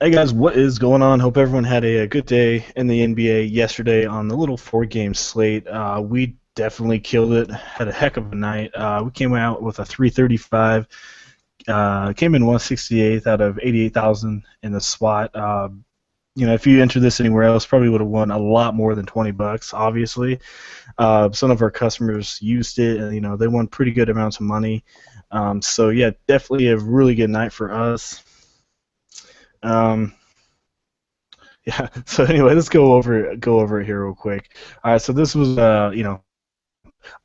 Hey guys, what is going on? Hope everyone had a good day in the NBA yesterday on the little four-game slate. We definitely killed it. Had a heck of a night. We came out with a 335. Came in 168th out of 88,000 in the SWAT. If you entered this anywhere else, probably would have won a lot more than $20. Obviously, some of our customers used it, and they won pretty good amounts of money. So yeah, definitely a really good night for us. Um, Yeah. So anyway, let's go over it here real quick. All right. So this was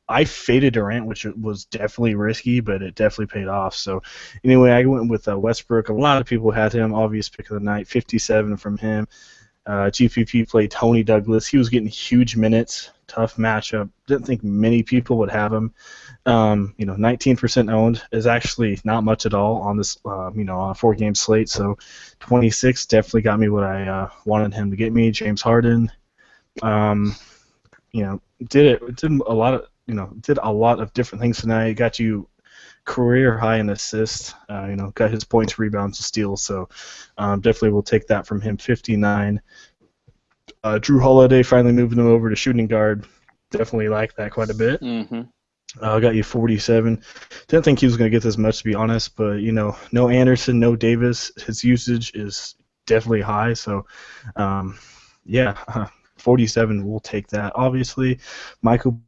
I faded Durant, which was definitely risky, but it definitely paid off. So anyway, I went with Westbrook. A lot of people had him. Obvious pick of the night. 57 from him. GPP played Tony Douglas. He was getting huge minutes. Tough matchup. Didn't think many people would have him. 19% owned is actually not much at all on this, on a four-game slate. So 26 definitely got me what I wanted him to get me. James Harden, um, did a lot of different things tonight. Got you career high in assists. Got his points, rebounds, and steals. So definitely will take that from him. 59. Drew Holiday finally moving him over to shooting guard. Definitely like that quite a bit. Mm-hmm. Got you 47. Didn't think he was going to get this much, to be honest, but, no Anderson, no Davis. His usage is definitely high, so, yeah, 47, we'll take that. Obviously, Michael,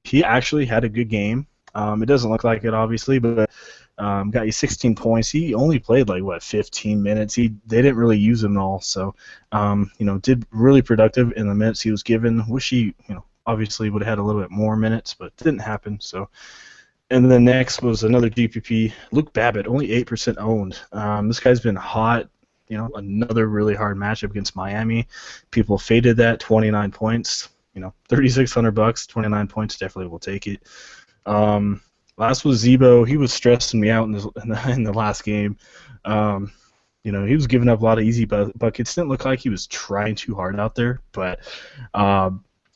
he actually had a good game. It doesn't look like it, obviously, but got you 16 points. He only played, 15 minutes. They didn't really use him at all, so, did really productive in the minutes he was given. Wish he, obviously would have had a little bit more minutes, but it didn't happen. So, and then next was another GPP, Luke Babbitt, only 8% owned. This guy's been hot. Another really hard matchup against Miami. People faded that 29 points. 3,600 bucks, 29 points. Definitely will take it. Last was Zebo. He was stressing me out in the last game. He was giving up a lot of easy buckets. Didn't look like he was trying too hard out there, but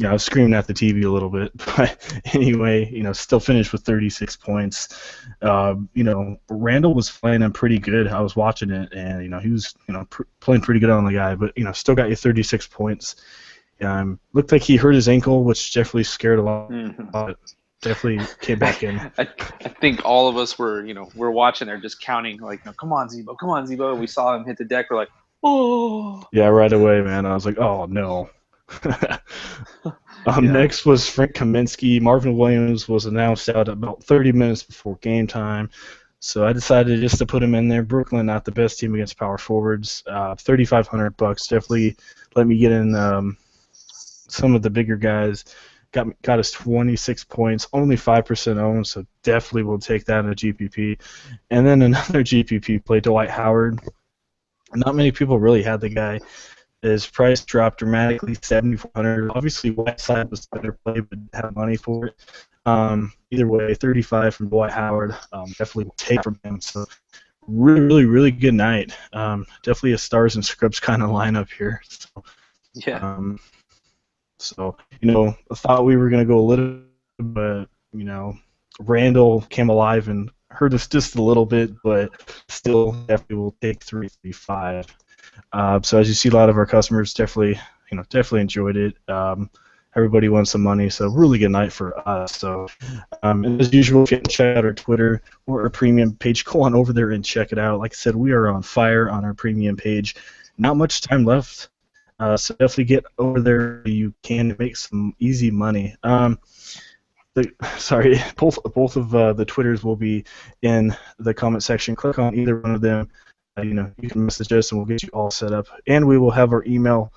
I was screaming at the TV a little bit, but anyway, still finished with 36 points. Randall was playing pretty good. I was watching it, and he was playing pretty good on the guy, but still got you 36 points. Looked like he hurt his ankle, which definitely scared a lot. Mm-hmm. Definitely came back in. I think all of us we're watching there just counting like, no, come on, Zebo, come on, Zebo. And we saw him hit the deck. We're like, oh, Yeah, right away, man. I was like, oh no. yeah. Next was Frank Kaminsky. Marvin Williams was announced out about 30 minutes before game time, so I decided just to put him in there. Brooklyn, not the best team against power forwards. 3,500 bucks definitely let me get in some of the bigger guys. Got us 26 points, only 5% owned, so definitely will take that in a GPP. And then another GPP play, Dwight Howard. Not many people really had the guy. His price dropped dramatically, 7,400. Obviously, Whiteside was the better play, but didn't have money for it. Either way, 35 from Dwight Howard. Definitely will take from him. So, really, really, really good night. Definitely a stars and scripts kind of lineup here. So, Yeah. um, I thought we were going to go a little, but Randall came alive and hurt us just a little bit, but still definitely will take 335. So as you see, a lot of our customers definitely enjoyed it. Everybody won some money, so really good night for us. So and as usual, if you haven't checked out our Twitter or our premium page, go on over there and check it out. Like I said, we are on fire on our premium page. Not much time left, so definitely get over there. You can make some easy money. Sorry, both of the Twitters will be in the comment section. Click on either one of them. You can message us and we'll get you all set up. And we will have our email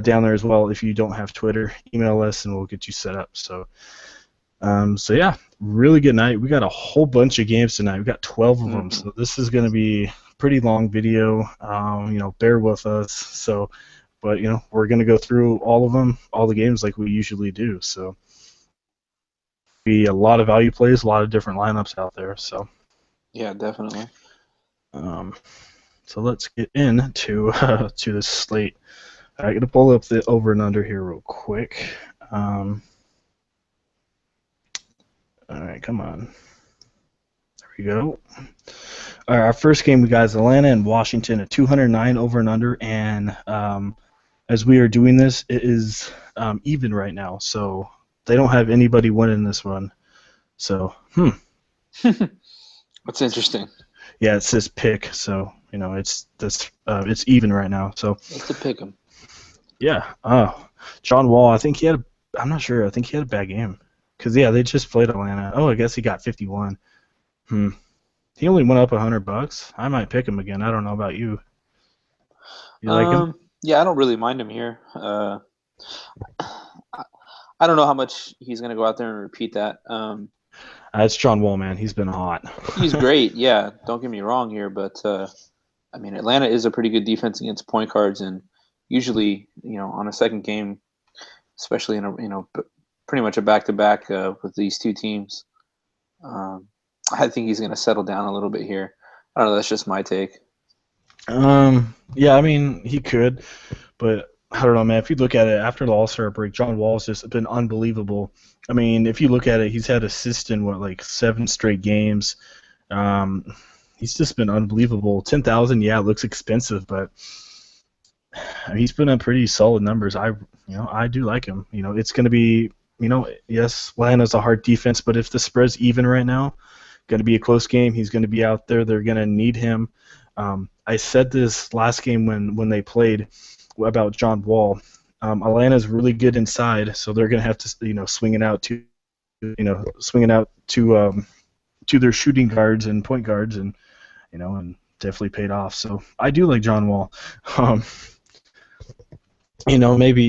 down there as well. If you don't have Twitter, email us and we'll get you set up. So yeah, really good night. We got a whole bunch of games tonight. We got 12 of them. Mm-hmm. So this is going to be a pretty long video. Bear with us. So, but we're going to go through all of them, all the games like we usually do. So, be a lot of value plays, a lot of different lineups out there. So. Yeah, definitely. Um, so let's get into to this slate. I'm gonna pull up the over and under here real quick. All right, come on. There we go. All right, our first game we got is Atlanta and Washington at 209 over and under, and as we are doing this, it is even right now, so they don't have anybody winning this one. So, That's interesting. yeah, it says pick, so it's even right now. So, It's a pick 'em. yeah, John Wall, I think he had. I'm not sure. I think he had a bad game because yeah, they just played Atlanta. Oh, I guess he got 51. Hmm. He only went up $100. I might pick him again. I don't know about you. You like him? Yeah, I don't really mind him here. I don't know how much he's going to go out there and repeat that. It's John Wall, man. He's been hot. He's great, yeah. Don't get me wrong here, but I mean, Atlanta is a pretty good defense against point guards, and usually, on a second game, especially in a pretty much a back to back with these two teams, um, I think he's going to settle down a little bit here. I don't know. That's just my take. Yeah, I mean he could, but I don't know, man. If you look at it after the All-Star break, John Wall's just been unbelievable. I mean, if you look at it, he's had assists in like 7 straight games. Um, he's just been unbelievable. 10,000, yeah, it looks expensive, but he's been in pretty solid numbers. I do like him. It's going to be, yes, Atlanta's a hard defense, but if the spread's even right now, going to be a close game. He's going to be out there. They're going to need him. I said this last game when they played about John Wall. Atlanta's really good inside, so they're going to have to swing it out to their shooting guards and point guards, and definitely paid off. So I do like John Wall. Um, maybe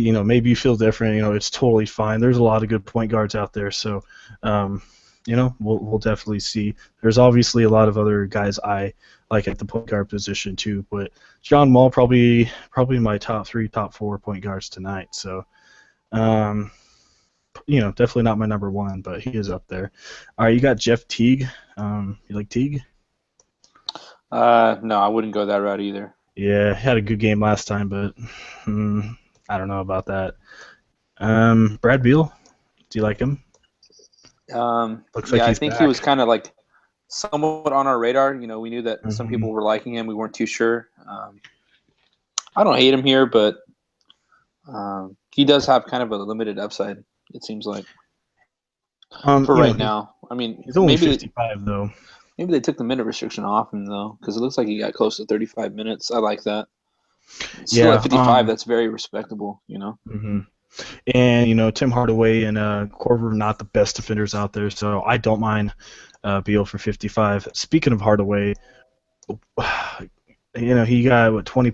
you feel different. It's totally fine. There's a lot of good point guards out there, so we'll definitely see. There's obviously a lot of other guys I like at the point guard position too, but John Wall probably my top 3, top 4 point guards tonight. So, definitely not my number 1, but he is up there. All right, you got Jeff Teague. You like Teague? No, I wouldn't go that route either. Yeah, had a good game last time, but I don't know about that. Brad Beal, do you like him? Looks like Yeah, I he's think he was back. kind of like somewhat on our radar. We knew that some Mhm. people were liking him. We weren't too sure. I don't hate him here, but he does have kind of a limited upside, it seems like, for right He's now. I mean, he's only 55 though. maybe they took the minute restriction off him though, because it looks like he got close to 35 minutes. I like that. Still at Yeah. 55, that's very respectable. Mhm. And Tim Hardaway and Korver not the best defenders out there, so I don't mind Beal for 55. Speaking of Hardaway, he got 20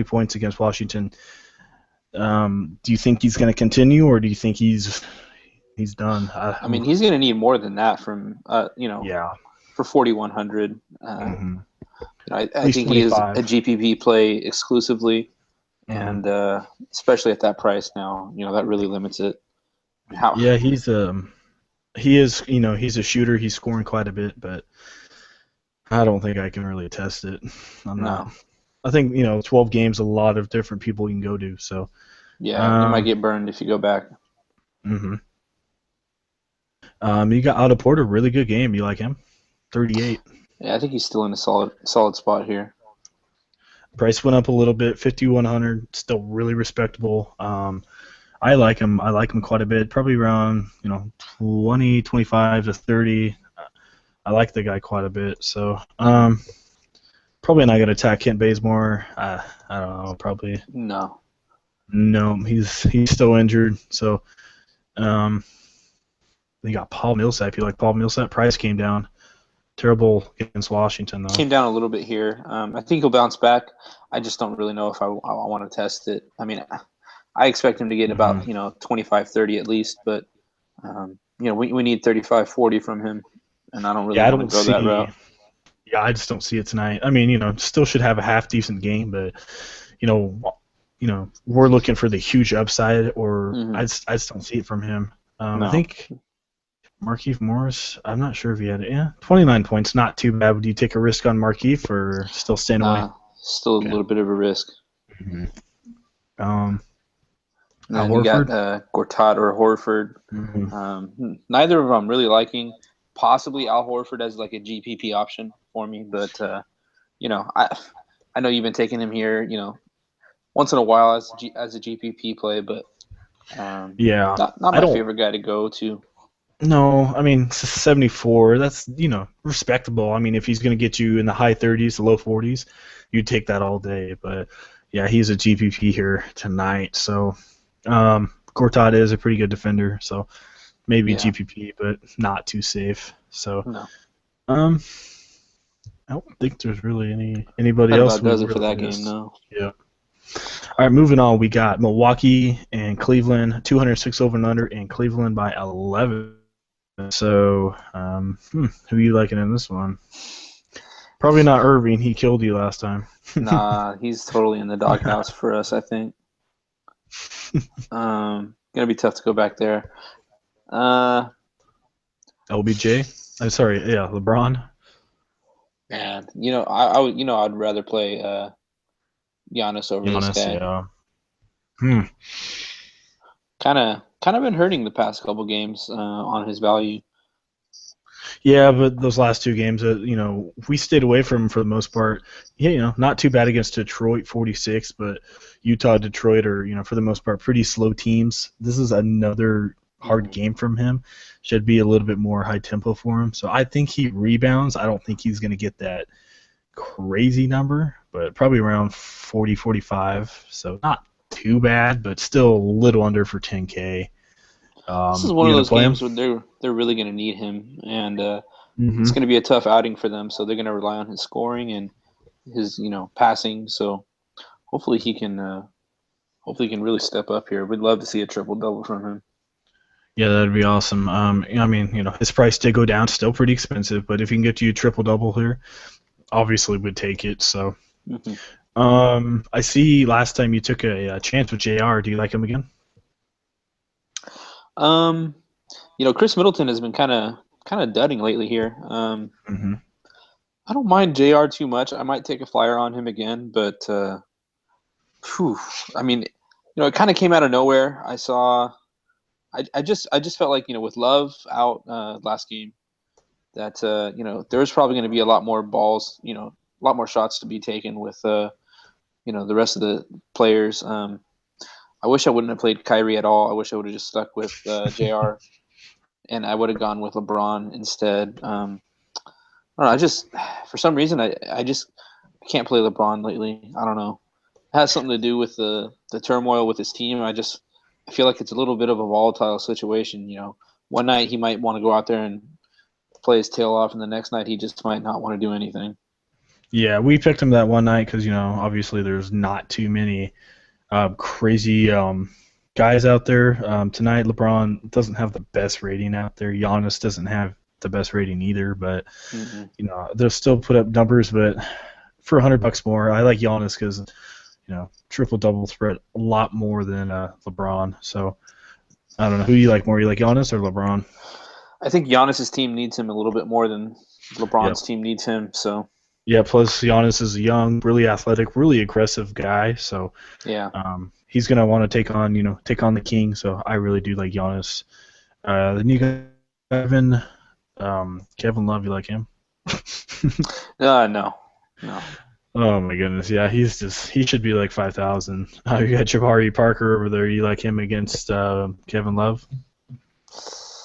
points against Washington. Do you think he's going to continue, or do you think he's done? I mean, he's going to need more than that from Yeah. for 4,100. Hmm. At I least think he is a 25. GPP play exclusively, Hmm. and especially at that price now, that really limits it. How? Yeah, he's a shooter. He's scoring quite a bit, but I don't think I can really test it. I'm not. No. I think 12 games, a lot of different people you can go to. So, Yeah, you might um, get burned if you go back. hmm you got Otto Porter, really good game. You like him? 38. Yeah, I think he's still in a solid spot here. Price went up a little bit, 5,100. Still really respectable. I like him. I like him quite a bit. Probably around 20, 25 to 30. I like the guy quite a bit. So, probably not gonna attack Kent Bazemore. I don't know. Probably No. no. He's still injured. So, um, you got Paul Millsap. You like Paul Millsap? Price came down. Terrible against Washington though. Came down a little bit here. I think he'll bounce back. I just don't really know if I want to test it. I mean, I expect him to get Hmm. about 25, 30 at least, but we need 35, 40 from him, and I don't really Yeah, I want to don't go that see. route. Yeah, I just don't see it tonight. I mean, still should have a half decent game, but you know, we're looking for the huge upside, or Hmm. I just don't see it from him. I No, think Markieff Morris. I'm not sure if he had it. Yeah, 29 points, not too bad. Would you take a risk on Markieff or still staying away? still a Okay. little bit of a risk. Hmm. Um, And Al then you got Horford. Gortat or Horford. Hmm. Neither of them I'm really liking. Possibly Al Horford as like a GPP option. for me. But I know you've been taking him here, once in a while as a GPP play, but Yeah, not I my don't. favorite guy to go to. No, I mean 74. That's respectable. I mean, if he's going to get you in the high 30s, the low 40s, you'd take that all day. But yeah, he's a GPP here tonight. So Gortat is a pretty good defender. So maybe Yeah, GPP, but not too safe. So no, um, I don't think there's really anybody that else about we does it for really that game. missed. No. Yeah. All right, moving on. We got Milwaukee and Cleveland, 206 over and under, and Cleveland by 11. So, who are you liking in this one? Probably not Irving. He killed you last time. Nah, he's totally in the doghouse for us, I think. Gonna be tough to go back there. Uh, LBJ. I'm sorry. Yeah, LeBron. Man, I would, I'd rather play Giannis over this Giannis. guy. Yeah. Hmm. Kind of been hurting the past couple games on his value. Yeah, but those last two games, we stayed away from him for the most part. Yeah, not too bad against Detroit, 46, but Utah, Detroit are, for the most part, pretty slow teams. This is another hard Hmm. game from him. Should be a little bit more high tempo for him. So I think he rebounds. I don't think he's going to get that crazy number, but probably around 40, 45. So not too bad, but still a little under for 10K. This is one You of going to those play him? games where they're really going to need him, and Mm-hmm. it's going to be a tough outing for them. So they're going to rely on his scoring and his passing. So hopefully he can hopefully he can really step up here. We'd love to see a triple double from him. Yeah, that'd be awesome. I mean, his price did go down, still pretty expensive, but if he can get you a triple double here, obviously would take it. So, Hmm. I see last time you took a chance with JR. Do you like him again? Um, Chris Middleton has been kind of dudding lately here. Mm-hmm. I don't mind JR too much. I might take a flyer on him again, but whew, I mean, it kind of came out of nowhere. I just felt like with Love out last game that there was probably going to be a lot more balls, a lot more shots to be taken with the rest of the players. I wish I wouldn't have played Kyrie at all. I wish I would have just stuck with JR and I would have gone with LeBron instead. I don't know, I just for some reason I just can't play LeBron lately. I don't know. It has something to do with the turmoil with his team. I feel like it's a little bit of a volatile situation. One night he might want to go out there and play his tail off, and the next night he just might not want to do anything. Yeah, we picked him that one night because obviously there's not too many crazy guys out there. Tonight, LeBron doesn't have the best rating out there. Giannis doesn't have the best rating either, but Hmm. they'll still put up numbers. But for $100 more, I like Giannis because triple double threat a lot more than LeBron. So I don't know who you like more. You like Giannis or LeBron? I think Giannis's team needs him a little bit more than Yeah. LeBron's team needs him. So Yeah. Plus, Giannis is a young, really athletic, really aggressive guy. So yeah, he's gonna want to take on the king. So I really do like Giannis. Then you got Kevin Love. You like him? no, no. Oh my goodness, yeah, he should be like 5,000. You got Jabari Parker over there. You like him against Kevin Love?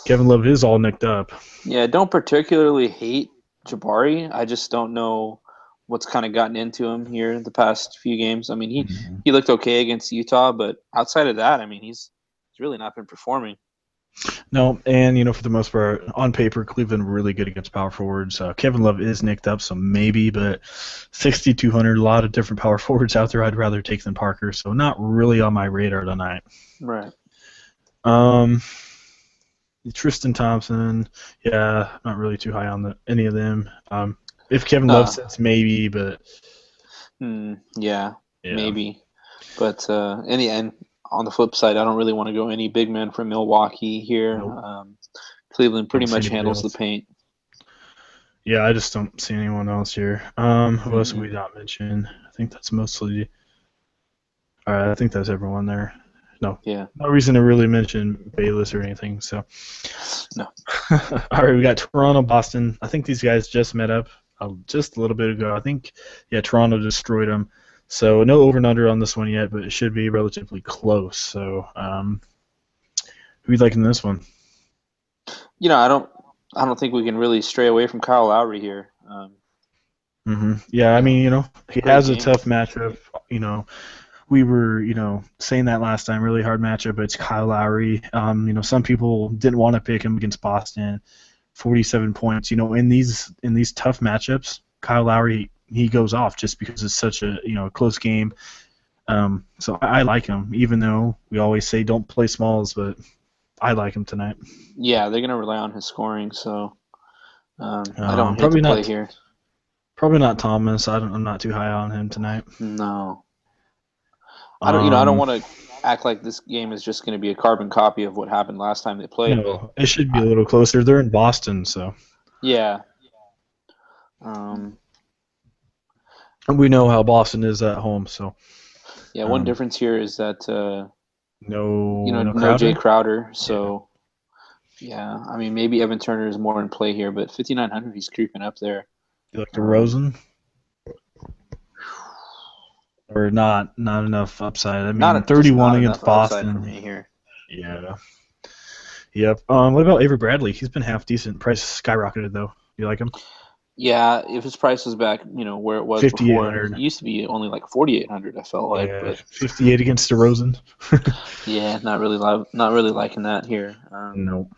Kevin Love is all nicked up. Yeah, don't particularly hate Jabari. I just don't know what's kind of gotten into him here the past few games. I mean, he Mhm. he looked okay against Utah, but outside of that, I mean, he's really not been performing. No, and for the most part, on paper, Cleveland really good against power forwards. Kevin Love is nicked up, so maybe, but 6,200, a lot of different power forwards out there. I'd rather take than Parker, so not really on my radar tonight. Right. Um, Tristan Thompson, yeah, not really too high on any of them. If Kevin Love Uh, sits, maybe, but yeah, yeah, maybe. But in the end, on the flip side, I don't really want to go any big men from Milwaukee here. nope, Cleveland pretty don't see much anybody handles the else. paint. Yeah, I just don't see anyone else here. Who else have Mm-mm. we not mentioned? I think that's mostly. All right, I think that's everyone there. No, Yeah. no reason to really mention Bayless or anything. So, No. all right, we got Toronto, Boston. I think these guys just met up. just a little bit ago. I think, yeah, Toronto destroyed them. So no over and under on this one yet, but it should be relatively close. So who you liking this one? I don't think we can really stray away from Kyle Lowry here. Yeah, I You know, mean, he great has a game. tough matchup. We were, saying that last time, really hard matchup. But it's Kyle Lowry. Some people didn't want to pick him against Boston. 47 points. In these tough matchups, Kyle Lowry he goes off just because it's such a close game. So I like him, even though we always say don't play smalls, but I like him tonight. Yeah, they're gonna rely on his scoring, so I don't hate the Probably play not. here. Probably not Thomas. I'm not too high on him tonight. No, I don't Um, want to act like this game is just going to be a carbon copy of what happened last time they played, but no, it should be I, a little closer. They're in Boston, so yeah, um, and we know how Boston is at home. So yeah. One um, difference here is that no no Jay Crowder. Crowder, Yeah, so yeah. I mean, maybe Evan Turner is more in play here, but 5,900, he's creeping up there. you like Um, DeRozan or not? Not enough upside. I mean, just 31 not against enough upside for Boston. me here. Yeah. Yep. What about Avery Bradley? He's been half decent. Price skyrocketed though. You like him? Yeah, if his price was back, where it was before, it 5,800. used to be only like 4,800. I felt like, Yeah, but 58 against DeRozan. yeah, not really liking that here. No.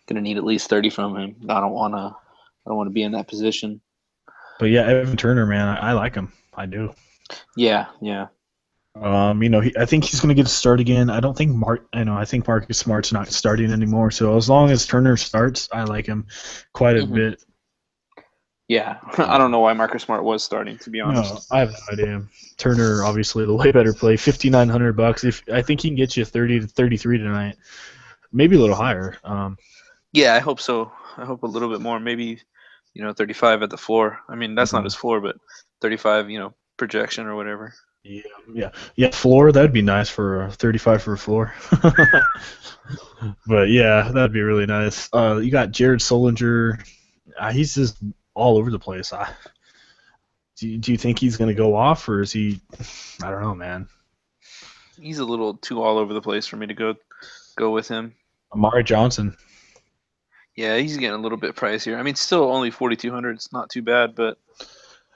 Gonna need at least 30 from him. I don't wanna be in that position. But yeah, Evan Turner, man, I like him. I do. Yeah, yeah. I think he's going to get a start again. I don't think I think Marcus Smart's not starting anymore. So as long as Turner starts, I like him quite a hmm bit. Yeah. I Yeah. don't know why Marcus Smart was starting, to be No, honest. I have no idea. Turner, obviously, the way better play. $5,900. If I think he can get you 30 to 33 tonight, maybe a little higher. Yeah, I hope so. I hope a little bit more. Maybe, 35 at the floor. I mean, that's not his Mhm. floor, but 35, projection or whatever. Yeah, yeah. Floor, that'd be nice for 35 for a floor. But yeah, that'd be really nice. You got Jared Solinger. He's just all over the place. Do you think he's going to go off, or is he? I don't know, man. He's a little too all over the place for me to go with him. Amari Johnson. Yeah, he's getting a little bit pricier. I mean, still only 4,200. It's not too bad, but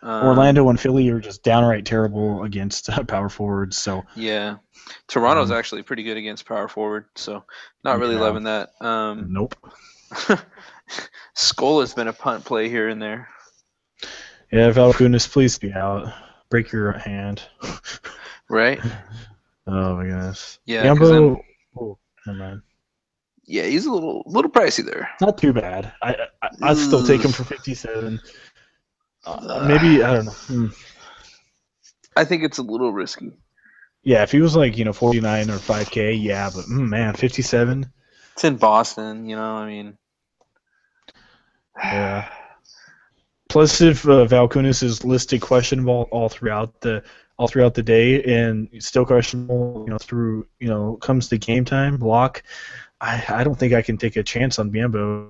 Orlando and Philly are just downright terrible against power forwards. So, yeah, Toronto's um, actually pretty good against power forward, so not really yeah, loving that. nope. Skull has been a punt play here and there, Yeah, Valanciunas, please be out. Break your hand. right? Oh my goodness. Yeah, because then Biombo. Oh, never mind. yeah, he's a little pricey there. Not too bad. I'd still take Ugh. him for 57. Maybe I don't know. I think it's a little risky. Yeah, if he was like 49 or 5K, yeah, but man, 57. It's in Boston, I mean, Yeah. Plus, if Valkunis is listed questionable all throughout the day and still questionable, through comes to game time block, I don't think I can take a chance on Biombo.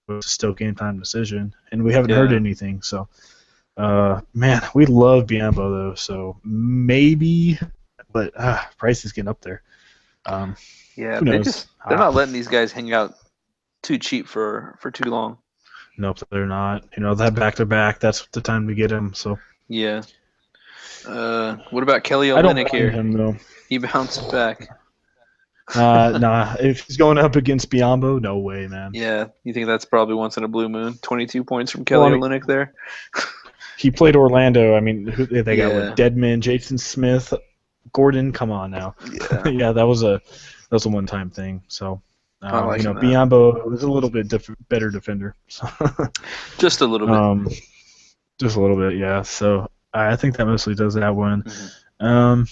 It's still game time decision, and we haven't heard yeah, anything. So, man, we love Biombo though. So maybe, but price is getting up there. Um, yeah. who knows? They're not letting these guys hang out too cheap for too long. Nope, they're not. That back to back. That's the time to get him. So Yeah. What about Kelly I don't Olynyk mind here? him though. He bounced back. Nah, if he's going up against Biombo, no way, man. Yeah, you think that's probably once in a blue moon? 22 points from Well, Kelly I mean, Olynyk there. he played Orlando. I mean, who they got with Yeah, Deadman, Jason Smith, Gordon. Come on now. yeah. Yeah, that was a one-time thing. So, Not liking that. Biombo was a little bit better defender. So, Just a little bit. um, just a little bit, yeah. So I think that mostly does that one. hmm Um,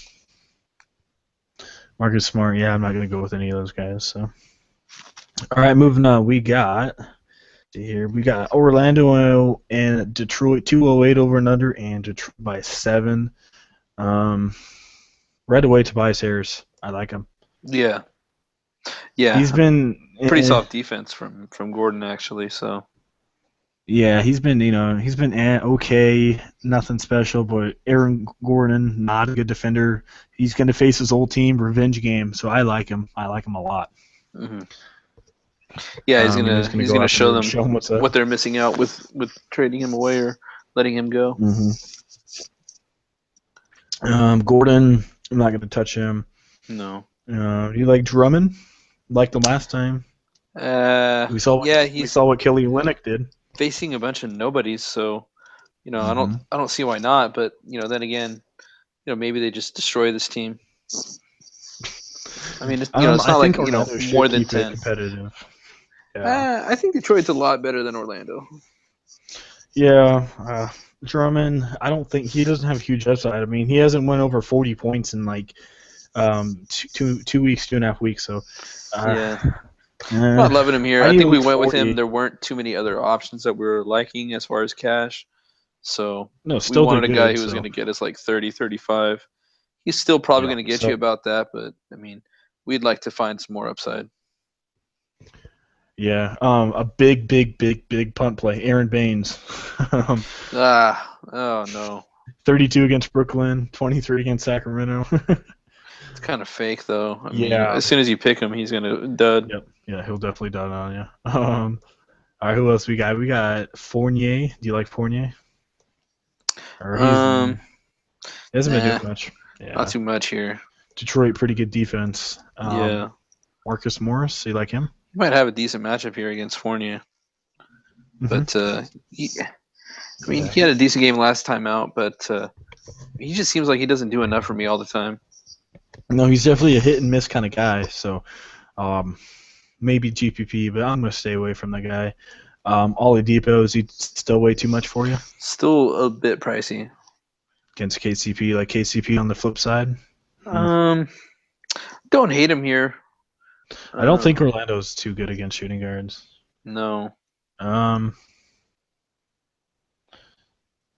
Marcus Smart, yeah, I'm not gonna go with any of those guys. So, all right, moving on. We got Orlando and Detroit 208 over and under, and Detroit by 7. Um, right away, Tobias Harris. I like him. Yeah, He's yeah. been Pretty soft defense from Gordon actually. So Yeah, he's been okay, nothing special. But Aaron Gordon, not a good defender. He's going to face his old team, revenge game. So I like him. I like him a lot. Hmm. Yeah, And he's going to he's go gonna out show there and them show him what's up. what they're missing out with trading him away or letting him go. hmm Gordon, I'm not going to touch him. No. You like Drummond? Like the last time we saw what Yeah, we he's saw what Kelly Olynyk did. facing a bunch of nobodies, so hmm I don't see why not. But then again, maybe they just destroy this team. I mean, it's I not like think Orlando more should than keep it 10. competitive. Yeah. I think Detroit's a lot better than Orlando. Yeah, Drummond. I don't think he doesn't have huge upside. I mean, he hasn't went over 40 points in like 2 weeks, 2.5 weeks. So, uh, Yeah, I'm eh, not loving him here. I I need think at we least went with him. 40. There weren't too many other options that we were liking as far as cash. So No, we still they're wanted a guy good. who was going So to get us like 30, 35. He's still probably yeah. going to get you So about that, but I mean, we'd like to find some more upside. yeah. A big, big, big, big punt play. Aaron Baines. um, Oh no. 32 against Brooklyn, 23 against Sacramento. It's kind of fake though. I mean, yeah. as soon as you pick him, he's going to dud. Yep. Yeah, he'll definitely done on you. All right, who else we got? We got Fournier. Do you like Fournier? Or he Um, hasn't been nah, doing much. not Yeah. too much here. Detroit, pretty good defense. Yeah. Marcus Morris, you like him? He might have a decent matchup here against Fournier, Mm-hmm. but I mean, Yeah. he had a decent game last time out, but he just seems like he doesn't do enough for me all the time. No, he's definitely a hit and miss kind of guy. So um, maybe GPP, but I'm gonna stay away from the guy. Oladipo, is he still way too much for you Still a bit pricey. against KCP? Like KCP on the flip side. Hmm. Um, don't hate him here. I don't Uh, think Orlando's too good against shooting guards. no, Um,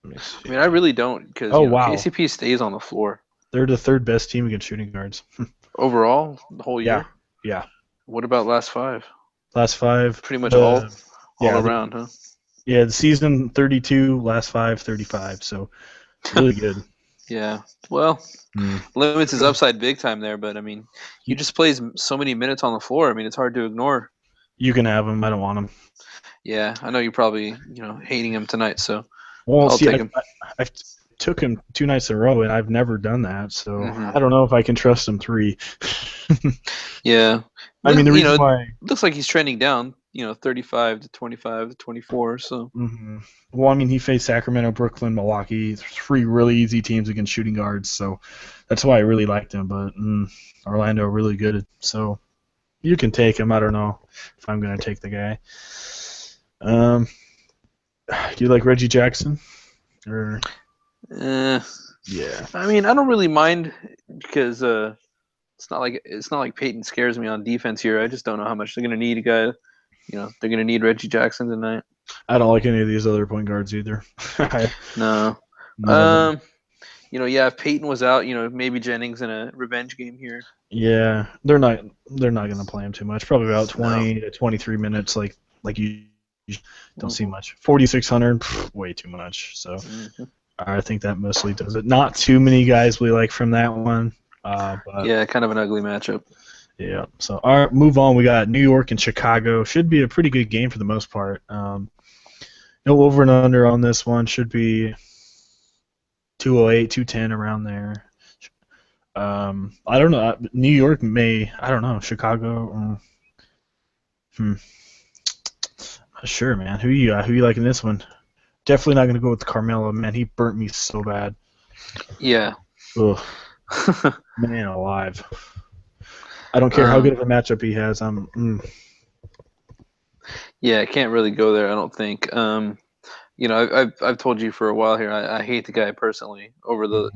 let me I mean I see. really don't because Oh wow, KCP stays on the floor they're the third best team against shooting guards. overall the whole yeah, year. yeah. What about last five? Last five, Pretty much the all yeah, around, huh? yeah, the season 32, last five, 35. So really good. Yeah. Well, Hmm. limits his upside big time there, but I mean, he You, just plays so many minutes on the floor. I mean, it's hard to ignore. you can have him. I don't want him. Yeah, I know you're probably hating him tonight, so Well, I'll see, take him. I've took him 2 nights in a row, and I've never done that. So Hmm. I don't know if I can trust him three. Yeah, I mean, the you know, reason it why. looks like he's trending down. 35 to 25 to 24. So Well, I mean, he faced Sacramento, Brooklyn, Milwaukee, three really easy teams against shooting guards. So that's why I really liked him. But Orlando really good. So you can take him. I don't know if I'm going to take the guy. Um, do you like Reggie Jackson? Or eh, yeah. I mean, I don't really mind because it's not like Peyton scares me on defense here. I just don't know how much they're gonna need a guy. They're gonna need Reggie Jackson tonight. I don't like any of these other point guards either. No. None of them. Um. Yeah. If Peyton was out, maybe Jennings in a revenge game here. Yeah, they're not going to play him too much. Probably about No. 20 to 23 minutes, like you don't see Hmm. much. 4,600, way too much. So Hmm. I think that mostly does it. Not too many guys we like from that one, but Yeah, kind of an ugly matchup. yeah. So all right, move on. We got New York and Chicago. Should be a pretty good game for the most part. No over and under on this one. Should be 208, 210 around there. I don't know. New York may. I don't know. Chicago. Hmm. Not sure, man. Who you got? Who you like in this one? Definitely not gonna go with Carmelo. Man, he burnt me so bad. Yeah. Ugh, man, alive. I don't care how good um. of a matchup he has. Yeah, I can't really go there. I don't think. I've told you for a while here. I hate the guy personally over the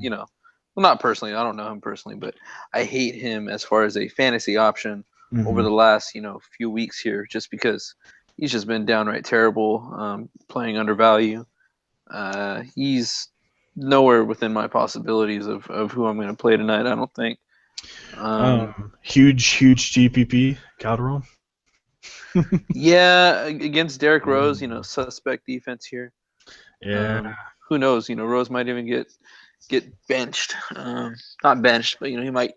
well, not personally. I don't know him personally, but I hate him as far as a fantasy option over mm-hmm. the last few weeks here, just because he's just been downright terrible, playing undervalue. He's nowhere within my possibilities of who I'm going to play tonight. I don't think. Um, Huge GPP Calderon. Yeah, against Derrick Rose, suspect defense here. Yeah, Who knows? Rose might even get benched. Not benched, but he might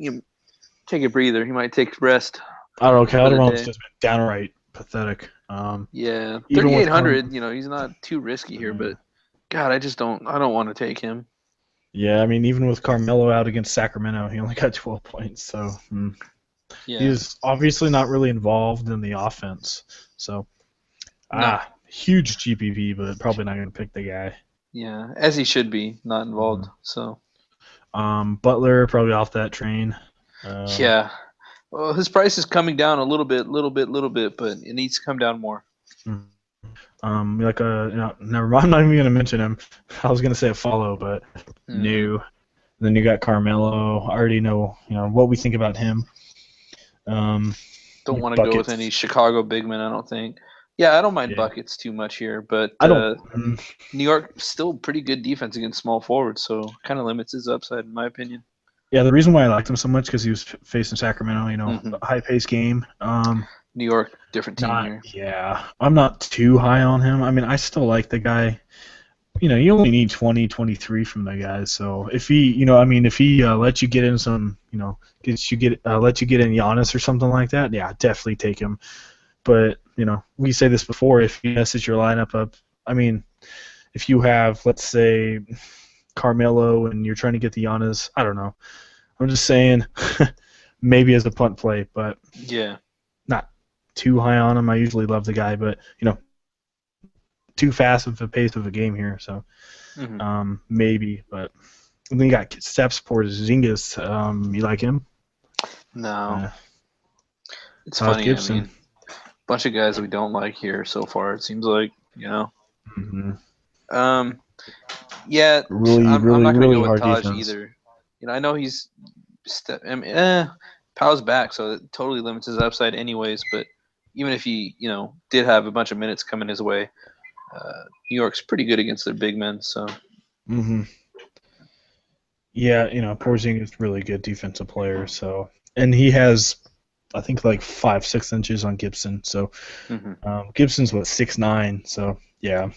take a breather. He might take rest I don't know. for the Calderon's day. just been downright pathetic. Yeah, Even with 3,800. He's not too risky here, but God, I don't want to take him. yeah, I mean, even with Carmelo out against Sacramento, he only got 12 points. So Yeah, he's obviously not really involved in the offense. So no, huge GPP, but probably not going to pick the guy. yeah, as he should be, not involved. Mhm. So Butler probably off that train. Um, yeah, well, his price is coming down a little bit, but it needs to come down more. mm, never mind. I'm not even going to mention him. I was going to say a follow, but Mm-mm. new. Then you got Carmelo. I already know, what we think about him. Um, Don't want to go with any buckets. Chicago big men. I don't think. Yeah, I don't mind Yeah, buckets too much here, but I don't. New York still pretty good defense against small forwards, so kind of limits his upside in my opinion. Yeah, the reason why I liked him so much because he was facing Sacramento. Hmm. A high paced game. New York, different team Not here. yeah. I'm not too high on him. I mean, I still like the guy. You only need 20, 23 from the guy. So if he, if he lets you get in some, let you get in Giannis or something like that, yeah, definitely take him. But we say this before. If you message your lineup up, I mean, if you have, let's say, Carmelo and you're trying to get the Giannis, I don't know. I'm just saying, maybe as a punt play, but Yeah. not too high on him. I usually love the guy, but too fast of a pace of a game here. So Hmm. maybe, but and then you got Steps Porzingis. You like him? No, Uh, it's how's funny. I Gibson? mean, bunch of guys we don't like here so far. It seems like. Hmm. Um, yeah, Really, I'm really, not gonna go really with hard Taj defense. either. I know he's I mean, Powell's back, so it totally limits his upside anyways. But even if he, did have a bunch of minutes coming his way, New York's pretty good against their big men. So Hmm. Yeah, Porzingis is really good defensive player. So and he has, I think, like 5, 6 inches on Gibson. So hmm Gibson's what 6'9". So yeah.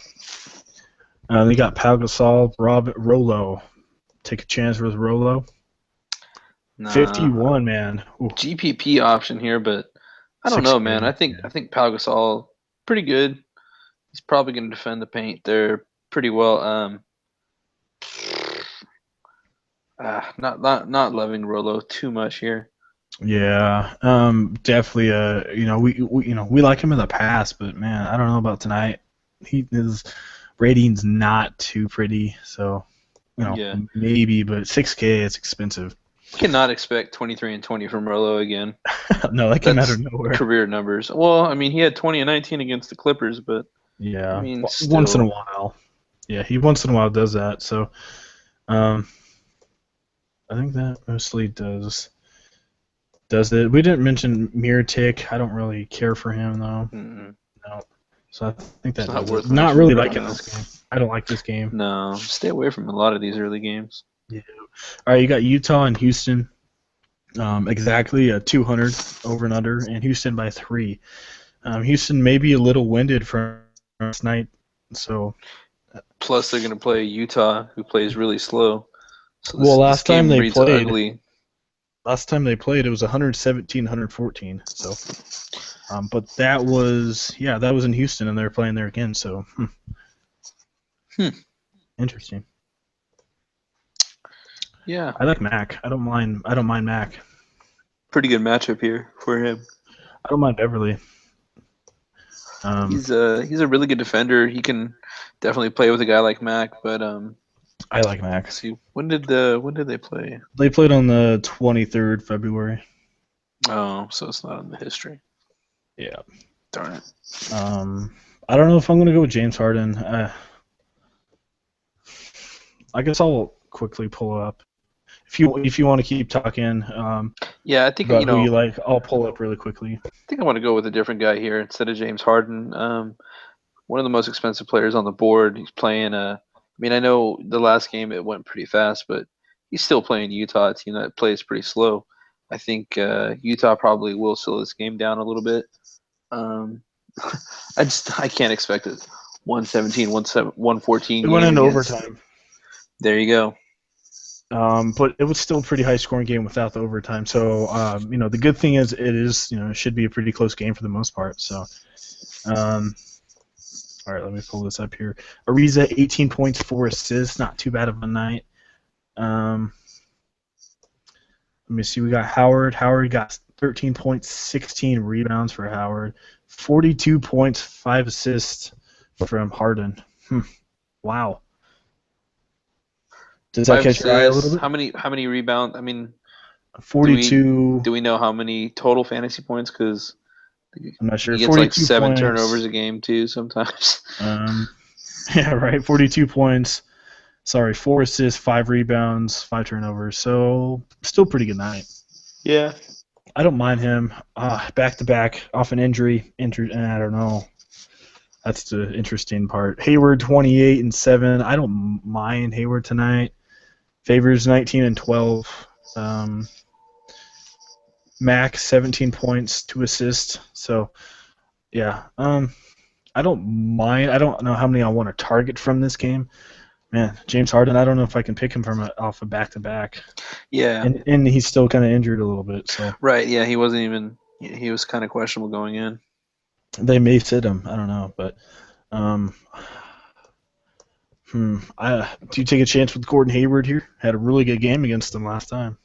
They got Pau Gasol, Rob Rolo. Take a chance with Rolo. nah, 51, man. Ooh, GPP option here, but I don't know, man. 6K. I think Pau Gasol pretty good. He's probably going to defend the paint there pretty well. Not loving Rolo too much here. Yeah, definitely. We like him in the past, but man, I don't know about tonight. His rating's not too pretty, so Yeah, maybe, but 6K is expensive. cannot expect 23 and 20 from Rolo again. No, that came out of That's nowhere. career numbers. Well, I mean, he had 20 and 19 against the Clippers, but I Yeah, mean, once in a still, while. Yeah, he once in a while does that. So, um, I think that mostly does it. We didn't mention Mirtic. I don't really care for him though. mm, No. So I think it's that not does it. worth Not mentioning really right liking now. this game. I don't like this game. No, stay away from a lot of these early games. Yeah. All right, you got Utah and Houston. Exactly 200 over and under, and Houston by 3. Houston may be a little winded from last night, so Plus, they're going to play Utah, who plays really slow. So well, this game reads ugly. last time they played, it was 117, 114. So, but that was in Houston, and they're playing there again. So, Hmm. interesting. Yeah, I like Mac. I don't mind. I don't mind Mac. pretty good matchup here for him. I don't mind Beverly. Um, He's a really good defender. He can definitely play with a guy like Mac. But I like Mac. let's see, when did they play? They played on the 23rd February. Oh, so it's not in the history. Yeah. Darn it. I don't know if I'm gonna go with James Harden. I guess I'll quickly pull up. If you want to keep talking Yeah, I think about who you like, I'll pull up really quickly. I want to go with a different guy here instead of James Harden. One of the most expensive players on the board. He's playing. I mean, I know the last game it went pretty fast, but he's still playing Utah, a team that plays pretty slow. I think Utah probably will slow this game down a little bit. Um, I can't expect it. 117, 114 It went game into against. overtime. There you go. But it was still a pretty high scoring game without the overtime. So, the good thing is it should be a pretty close game for the most part. So, all right, let me pull this up here. Ariza, 18 points, 4 assists. Not too bad of a night. Let me see. We got Howard. Howard got 13 points, 16 rebounds for Howard. 42 points, 5 assists from Harden. Wow. Does that Five catch your eye a little assists. bit? How many rebounds? I mean, do we 42. do we know how many total fantasy points? Because I'm not sure. he gets like 42 seven turnovers points. a game too sometimes. Um, yeah, right. 42 points. Sorry, 4 assists, 5 rebounds, 5 turnovers. So still pretty good night. Yeah. I don't mind him. Back to back off an injury. I don't know. That's the interesting part. Hayward 28 and 7. I don't mind Hayward tonight. Favors 19 and 12. Mac 17 points, 2 assists. So yeah. I don't mind. I don't know how many I want to target from this game. Man, James Harden. I don't know if I can pick him off a back to back. Yeah. And he's still kind of injured a little bit. So Right. Yeah. He wasn't even. He was kind of questionable going in. they may sit him. I don't know, but. Um, do you take a chance with Gordon Hayward here? Had a really good game against them last time.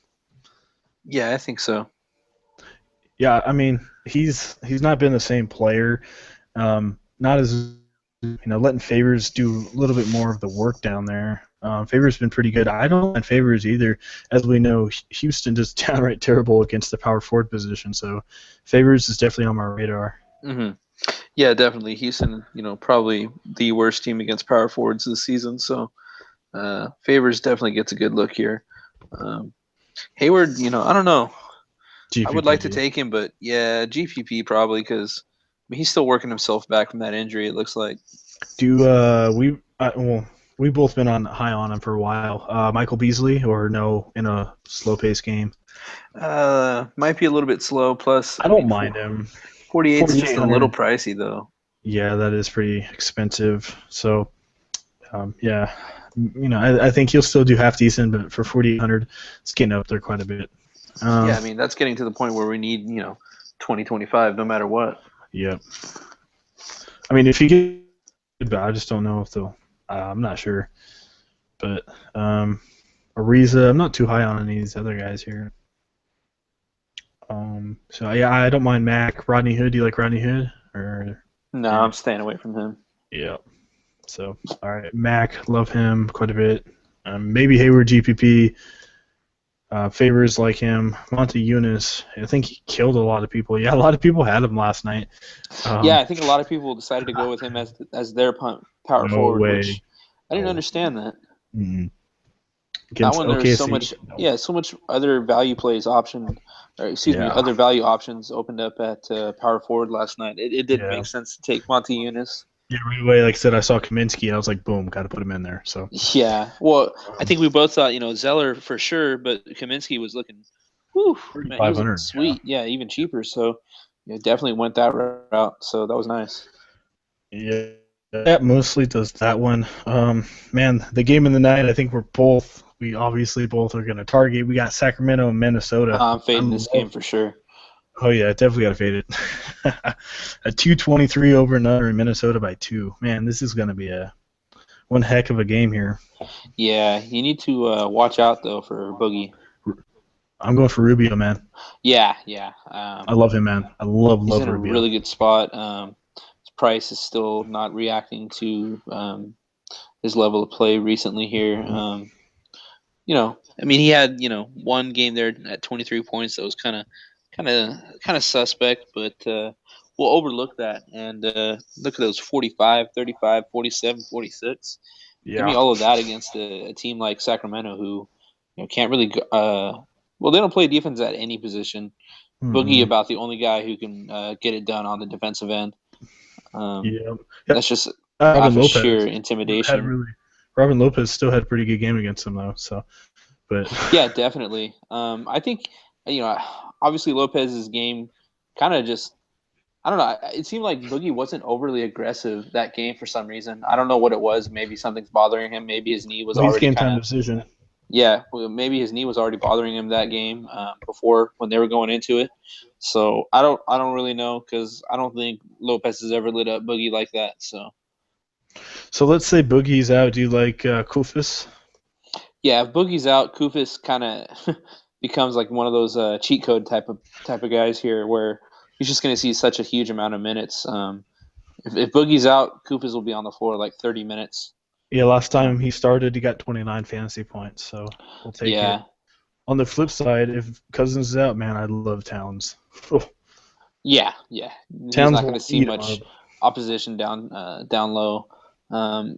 Yeah, I think so. Yeah, I mean he's not been the same player. Not as letting Favors do a little bit more of the work down there. Favors been pretty good. I don't mind Favors either. As we know, Houston is downright terrible against the power forward position. So Favors is definitely on my radar. Hmm. Yeah, definitely. Houston, probably the worst team against power forwards this season. So Favors definitely gets a good look here. Um, Hayward, I don't know. I would like to GPP. take him, but yeah, GPP probably because he's still working himself back from that injury. It looks like. We've both been on high on him for a while. Michael Beasley or no in a slow pace game. Might be a little bit slow. Plus, I don't mind him. 48 is just a little 4,800. pricey though. Yeah, that is pretty expensive. So, yeah, I think he'll still do half decent, but for 4,800, it's getting up there quite a bit. Yeah, I mean that's getting to the point where we need 2025 no matter what. Yep. I mean, if he gets, but I just don't know if they'll. I'm not sure, but Ariza, I'm not too high on any of these other guys here. So yeah, I don't mind Mac. Rodney Hood, do you like Rodney Hood? Or No, I'm staying away from him. yeah. So all right, Mac, love him quite a bit. Maybe Hayward GPP. Favors like him. Monte Eunice, I think he killed a lot of people. Yeah, a lot of people had him last night. Yeah, I think a lot of people decided to go with him as their power No forward, way. which I didn't No. understand that. Mm-mm. Not Against when there was so OKC. much, No. yeah, so much other value plays option, or excuse me, Yeah. other value options opened up at power forward last night. It didn't Yeah. make sense to take Monty Eunice. Yeah, right away, like I said, I saw Kaminsky. I was like, boom, got to put him in there. So Yeah, well, I think we both thought Zeller for sure, but Kaminsky was looking, whew, man, he was looking 3,500. sweet. Yeah, even cheaper. So definitely went that route. So that was nice. Yeah. That mostly does that one. Man, the game of the night. I think we obviously both are going to target. We got Sacramento and Minnesota. I'm fading this game for sure. Oh yeah, definitely got to fade it. A 223 over and under in Minnesota by 2. Man, this is going to be one heck of a game here. Yeah, you need to watch out though for Boogie. I'm going for Rubio, man. Yeah. I love him, man. I He's love in a Rubio. really good spot. His price is still not reacting to his level of play recently here. I mean, he had one game there at 23 points that was kind of suspect, but we'll overlook that and look at those 45, 35, 47, 46. Give me Yeah. all of that against a team like Sacramento who can't really. Well, they don't play defense at any position. Boogie Mm-mm. about the only guy who can get it done on the defensive end. Yeah. Yeah. That's just Robin off of sheer Lopez had intimidation. really. Robin Lopez still had a pretty good game against him though. So, but Yeah, definitely. I think obviously Lopez's game kind of just I don't know. It seemed like Boogie wasn't overly aggressive that game for some reason. I don't know what it was. Maybe something's bothering him. Maybe his knee was Well, he's already game kind time of decision. yeah. Maybe his knee was already bothering him that game before when they were going into it. So I don't really know because I don't think Lopez has ever lit up Boogie like that. So So let's say Boogie's out. Do you like Kufis? yeah, if Boogie's out, Kufis kind of becomes like one of those cheat code type of guys here where he's just going to see such a huge amount of minutes. If Boogie's out, Kufis will be on the floor like 30 minutes. Yeah, last time Um, he started, he got 29 fantasy points, so we'll take it. yeah, On the flip side, if Cousins is out, man, I love Towns. Oh, yeah. He's Towns not going will to see eat him up. much opposition down low.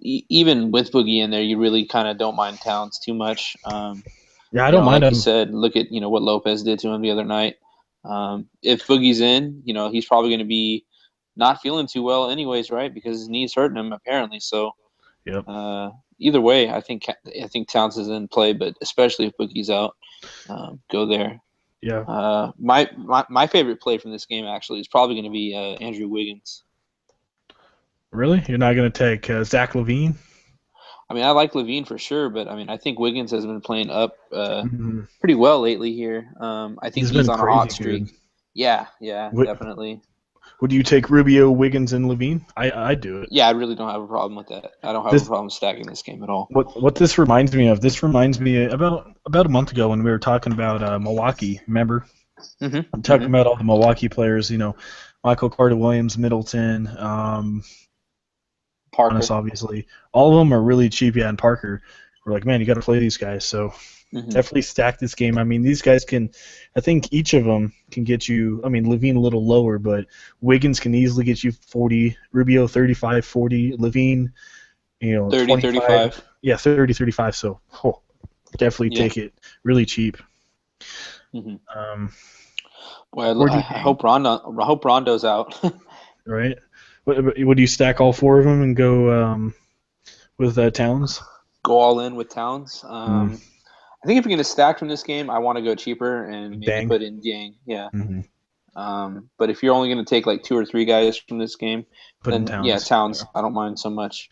Even with Boogie in there, you really kind of don't mind Towns too much. Yeah, I don't mind Like you him. said, look at what Lopez did to him the other night. If Boogie's in, he's probably going to be not feeling too well, anyways, right? Because his knee's hurting him apparently. So Yep. either way, I think Towns is in play, but especially if Boogie's out, go there. Yeah. My favorite play from this game actually is probably going to be Andrew Wiggins. Really? You're not going to take Zach LaVine? I mean, I like Levine for sure, but I mean, I think Wiggins has been playing up Mm-hmm. pretty well lately here. I think He's he's been on a crazy hot good. streak. Yeah, Would, definitely. would you take Rubio, Wiggins, and LaVine? I'd do it. Yeah, I really don't have a problem with that. I don't have a This problem stacking this game at all. what this reminds me of. This reminds me about a month ago when we were talking about Milwaukee. Remember? I'm Mm-hmm. talking Mm-hmm. about all the Milwaukee players. Michael Carter Williams, Middleton, Giannis, Parker. obviously. All of them are really cheap. Yeah, and Parker. We're like, man, you got to play these guys. So Mm-hmm. definitely stack this game. I mean, these guys can. I think each of them can get you. I mean, Levine a little lower, but Wiggins can easily get you 40. Rubio 35, 40. Levine, 30, 25. 35. Yeah, 30, 35. So definitely Yeah. take it really cheap. Mm-hmm. Um, Well, where I do I you hope Rondo's out. right? Would you stack all four of them and go with Towns? Go all in with Towns. Mm, I think if you're going to stack from this game, I want to go cheaper and maybe dang. put in Yang. Yeah. Mm-hmm. But if you're only going to take like two or three guys from this game, Put in then yeah, Towns. Yeah. Towns, I don't mind so much.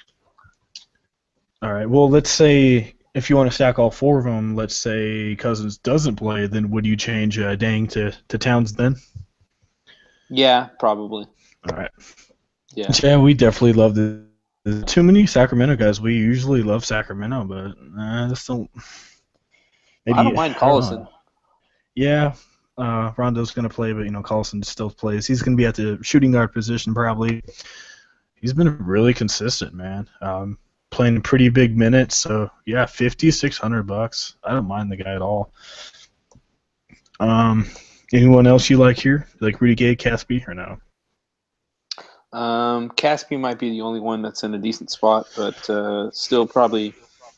All right. Well, let's say if you want to stack all four of them, let's say Cousins doesn't play, then would you change Dang to Towns then? Yeah, probably. All right. Yeah. Yeah, we definitely love the. There's too many Sacramento guys. We usually love Sacramento, but I just don't. I don't Maybe mind I don't know. Collison. Yeah, Rondo's gonna play, but Collison still plays. He's gonna be at the shooting guard position probably. He's been really consistent, man. Playing pretty big minutes, so yeah, $5,600. I don't mind the guy at all. Anyone else you like here? Like Rudy Gay, Caspi, or no? Caspi might be the only one that's in a decent spot, but still probably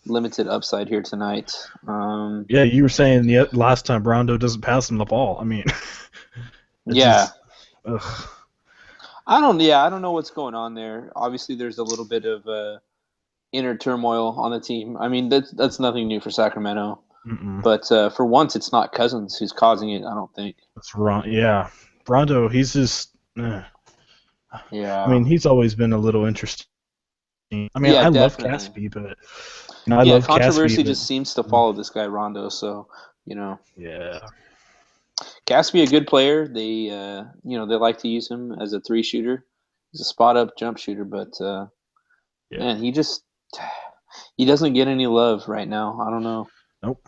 limited upside here tonight. Yeah, you were saying the last time Rondo doesn't pass him the ball. I mean, it's Yeah, just, ugh. I don't know what's going on there. Obviously, there's a little bit of inner turmoil on the team. I mean, that's nothing new for Sacramento, Mm-mm. but for once, it's not Cousins who's causing it. I don't think. That's wrong. Yeah, Rondo, he's just. I Yeah, mean, he's always been a little interesting. I mean, yeah, I love definitely. Caspi, but I Yeah, love Caspi, controversy but just seems to follow this guy Rondo. So yeah, Caspi a good player. They like to use him as a three shooter. He's a spot up jump shooter, but yeah, man, he doesn't get any love right now. I don't know. nope,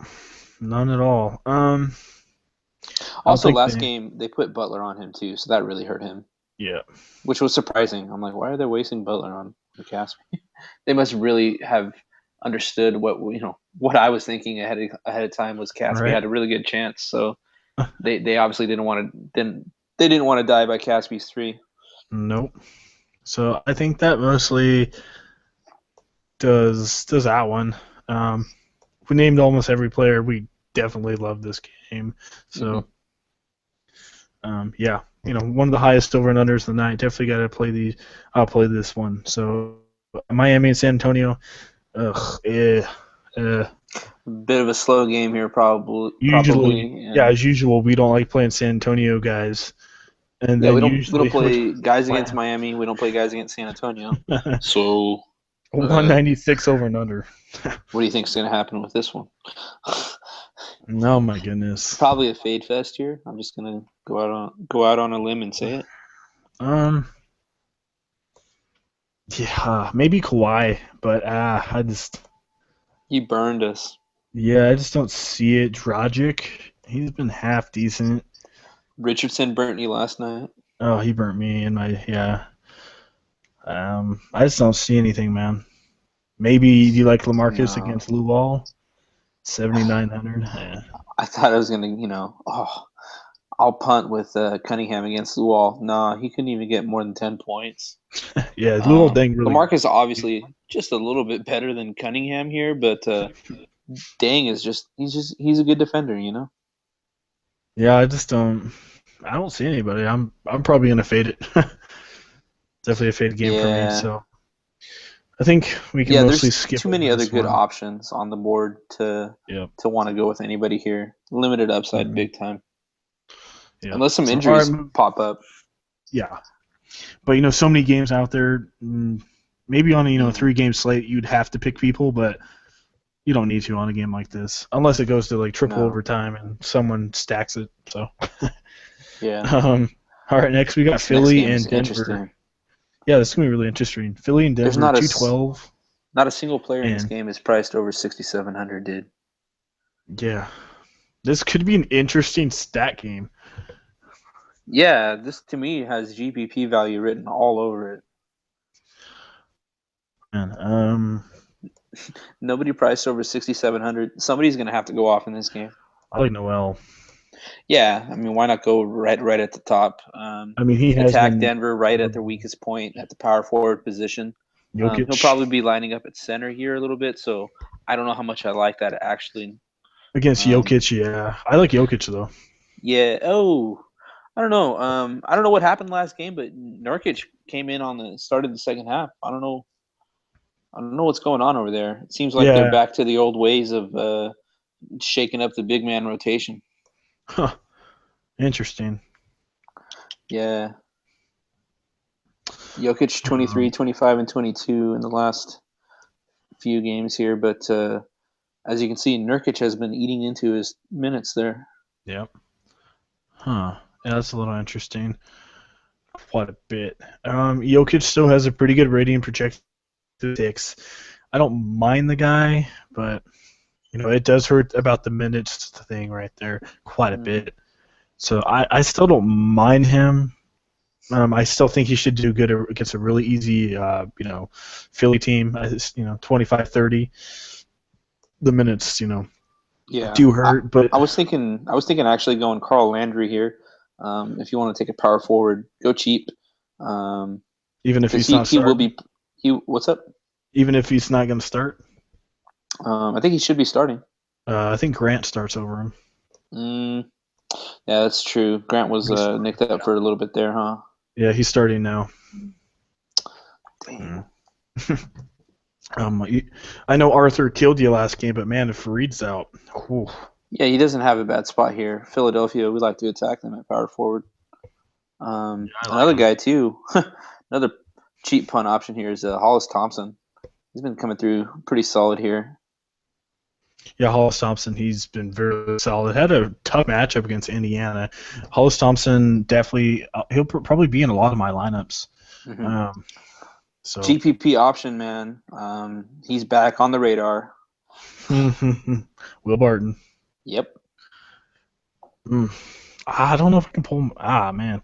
none at all. I don't Also, think last they. game they put Butler on him too, so that really hurt him, Yeah, which was surprising. I'm like, why are they wasting Butler on Caspi? They must really have understood what I was thinking ahead of time was Caspi right. had a really good chance. So they obviously didn't want to die by Caspi's three. Nope. So I think that mostly does that one. We named almost every player. We definitely love this game. So yeah, one of the highest over and unders of the night. Definitely got to play these. I'll play this one. So Miami and San Antonio. Ugh, Bit of a slow game here, probably. usually, Probably, yeah, and as usual, we don't like playing San Antonio guys and Yeah, then we don't usually which play guys against Miami. We don't play guys against San Antonio. So, 196 over and under. what do you think is going to happen with this one? Oh my goodness. Probably a fade fest here. I'm just going to go out on a limb and say it. Um, yeah, maybe Kawhi, but He burned us. I just don't see it. Dragic, he's been half decent. Richardson burnt you last night. Oh, he burnt me in my yeah. I just don't see anything, man. Maybe you like Lamarcus No. against Lou Wall, 7,900. Yeah. I thought I was going to, I'll punt with Cunningham against the wall. Nah, he couldn't even get more than 10 points. Yeah, Lou Wall dang really. Lamarcus obviously just a little bit better than Cunningham here, but Dang is he's a good defender, you know? Yeah, I don't see anybody. I'm probably gonna fade it. Definitely a fade game for me. Yeah. So I think we can mostly There's skip too many over other this good one. options on the board to Yep. want to go with anybody here. Limited upside, big time. Yep. Unless some So, injuries all right, pop up. yeah, but so many games out there. Maybe on a 3-game slate you'd have to pick people, but you don't need to on a game like this unless it goes to like triple overtime and someone stacks it. So Yeah. All right, next we got This Philly next game and is Denver. interesting. Yeah, this is gonna be really interesting. Philly and There's Denver, 212. not a single player in this And game is priced over 6,700, dude. yeah, this could be an interesting stat game. Yeah, this to me has GPP value written all over it. Man, Nobody priced over 6,700. Somebody's gonna have to go off in this game. I like Noel. Yeah, I mean, why not go right at the top? I mean, he has Attack been Denver right at their weakest point at the power forward position. He'll Jokic probably be lining up at center here a little bit, so I don't know how much I like that actually. against Jokic. Yeah, I like Jokic though. Yeah. Oh, I don't know. I don't know what happened last game, but Nurkic came in on the start of the second half. I don't know. I don't know what's going on over there. It seems like they're Yeah. back to the old ways of shaking up the big man rotation. Huh. Interesting. Yeah. Jokic 23, 25, and 22 in the last few games here, but as you can see, Nurkic has been eating into his minutes there. Yep. Huh. Yeah, that's a little interesting. Quite a bit. Jokic still has a pretty good rating projected 6. I don't mind the guy, but it does hurt about the minutes thing right there quite a bit. So I still don't mind him. I still think he should do good against a really easy, Philly team. 25-30. The minutes, do hurt. But I was thinking actually going Carl Landry here. If you want to take a power forward, go cheap. Even if he's not he will starting, what's up? even if he's not going to start, I think he should be starting. I think Grant starts over him. Yeah, that's true. Grant was nicked up for a little bit there, huh? Yeah, he's starting now. Damn. I know Arthur killed you last game, but man, if Fareed's out, whew. Yeah, he doesn't have a bad spot here. Philadelphia, we like to attack them at power forward. Another guy too, another cheap punt option here is Hollis Thompson. He's been coming through pretty solid here. Yeah, Hollis Thompson, he's been very solid. Had a tough matchup against Indiana. Hollis Thompson definitely, he'll probably be in a lot of my lineups. Mm-hmm. So GPP option, man. He's back on the radar. Will Barton. Yep. I don't know if I can pull him. Man.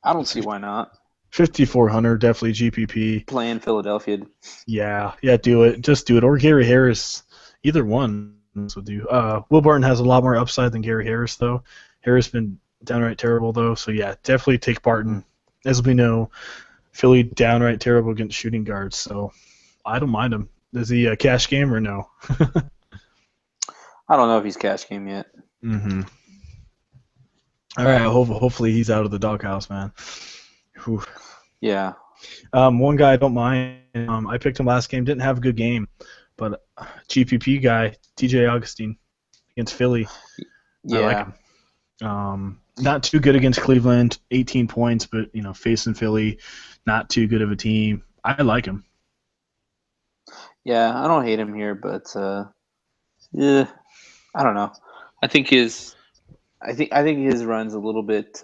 I don't see why not. 5,400, definitely GPP. Playing Philadelphia. Yeah, do it. Just do it. Or Gary Harris. Either one would do. Will Barton has a lot more upside than Gary Harris, though. Harris been downright terrible, though. So, yeah, definitely take Barton. Mm-hmm. As we know, Philly downright terrible against shooting guards. So, I don't mind him. Is he a cash game or no? I don't know if he's cash game yet. Mm-hmm. All right, hopefully he's out of the doghouse, man. Whew. Yeah. One guy I don't mind. I picked him last game. Didn't have a good game, but GPP guy, TJ Augustine against Philly. Yeah. I like him. not too good against Cleveland, 18 points, but facing Philly, not too good of a team. I like him. Yeah, I don't hate him here, but yeah, I don't know. I think his I think his run's a little bit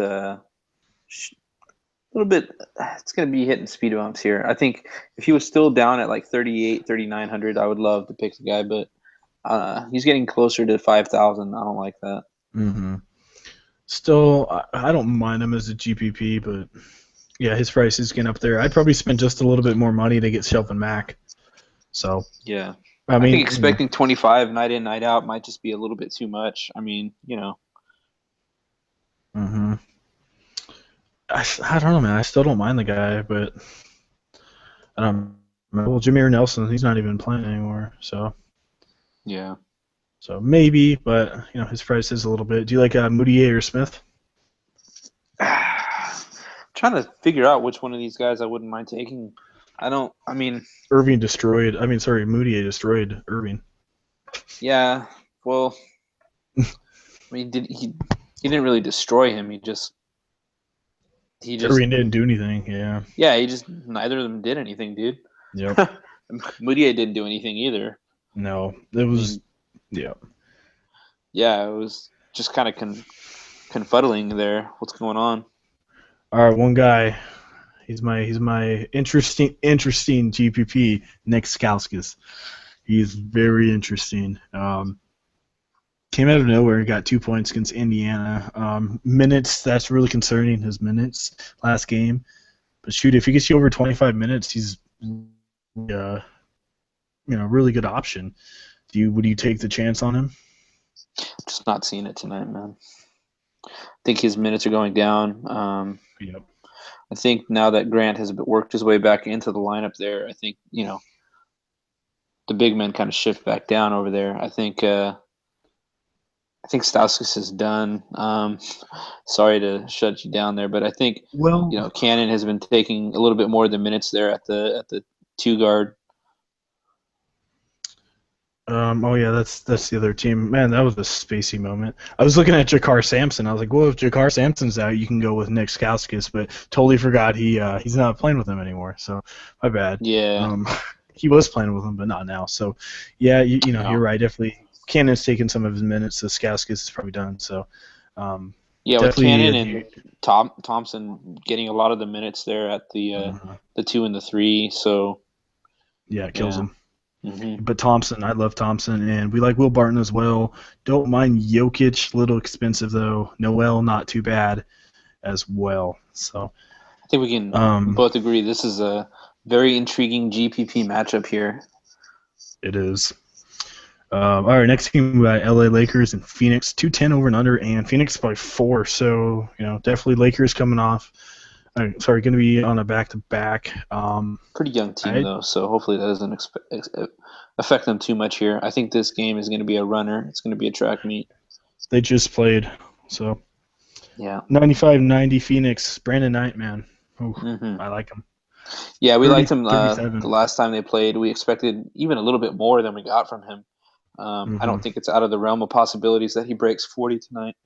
little bit. It's going to be hitting speed bumps here. I think if he was still down at like 38, 3,900, I would love to pick the guy, but he's getting closer to 5,000. I don't like that. hmm Still, I don't mind him as a GPP, but yeah, his price is getting up there. I'd probably spend just a little bit more money to get Shelvin Mack. So, Yeah. I I think mean, expecting 25 night in, night out might just be a little bit too much. I mean, hmm I don't know, man. I still don't mind the guy, but I don't. Well, Jameer Nelson, he's not even playing anymore, yeah. so maybe, but his price is a little bit. Do you like Moutier or Smith? Trying to figure out which one of these guys I wouldn't mind taking. I mean, Irving destroyed. I mean, sorry, Moutier destroyed Irving. yeah, well, I mean, he didn't really destroy him. He just Irving didn't do anything. Yeah. yeah, he just neither of them did anything, dude. Yep. Moutier didn't do anything either. No, it I was. mean, Yeah. yeah, it was just kind of confuddling there. What's going on? All right, one guy. He's my interesting GPP, Nick Skauskas. He's very interesting. Came out of nowhere and got 2 points against Indiana. Minutes, that's really concerning, his minutes last game. But shoot, if he gets you over 25 minutes, he's really good option. Would you take the chance on him? Just not seeing it tonight, man. I think his minutes are going down. Yep. I think now that Grant has worked his way back into the lineup there, I think the big men kind of shift back down over there. I think Stauskas is done. Sorry to shut you down there, but I think Well, Cannon has been taking a little bit more of the minutes there at the two guard. oh yeah, that's the other team. Man, that was a spacey moment. I was looking at Jakar Sampson. I was like, well, if Jakar Sampson's out, you can go with Nick Skauskas, but totally forgot he's not playing with him anymore. So my bad. Yeah, Um, he was playing with him, but not now. So yeah, you're no, right. Definitely, Cannon's taken some of his minutes. So Skauskas is probably done. So yeah, with definitely, Cannon and Thompson getting a lot of the minutes there at the 2 and the 3. So yeah, it kills yeah. him. hmm But Thompson, I love Thompson, and we like Will Barton as well. Don't mind Jokic, little expensive though. Noel, not too bad as well. So, I think we can um, both agree this is a very intriguing GPP matchup here. it is. All right, next game we got LA Lakers and Phoenix, 210 over and under, and Phoenix by 4. So, definitely Lakers coming off. Sorry, going to be on a back-to-back. Pretty young team I though, so hopefully that doesn't affect them too much here. I think this game is going to be a runner. It's going to be a track meet. They just played, so Yeah. 95-90 Phoenix. Brandon Knight, man, ooh, hmm I like him. Yeah, we liked him 37. the last time they played. We expected even a little bit more than we got from him. I hmm don't think it's out of the realm of possibilities that he breaks 40 tonight.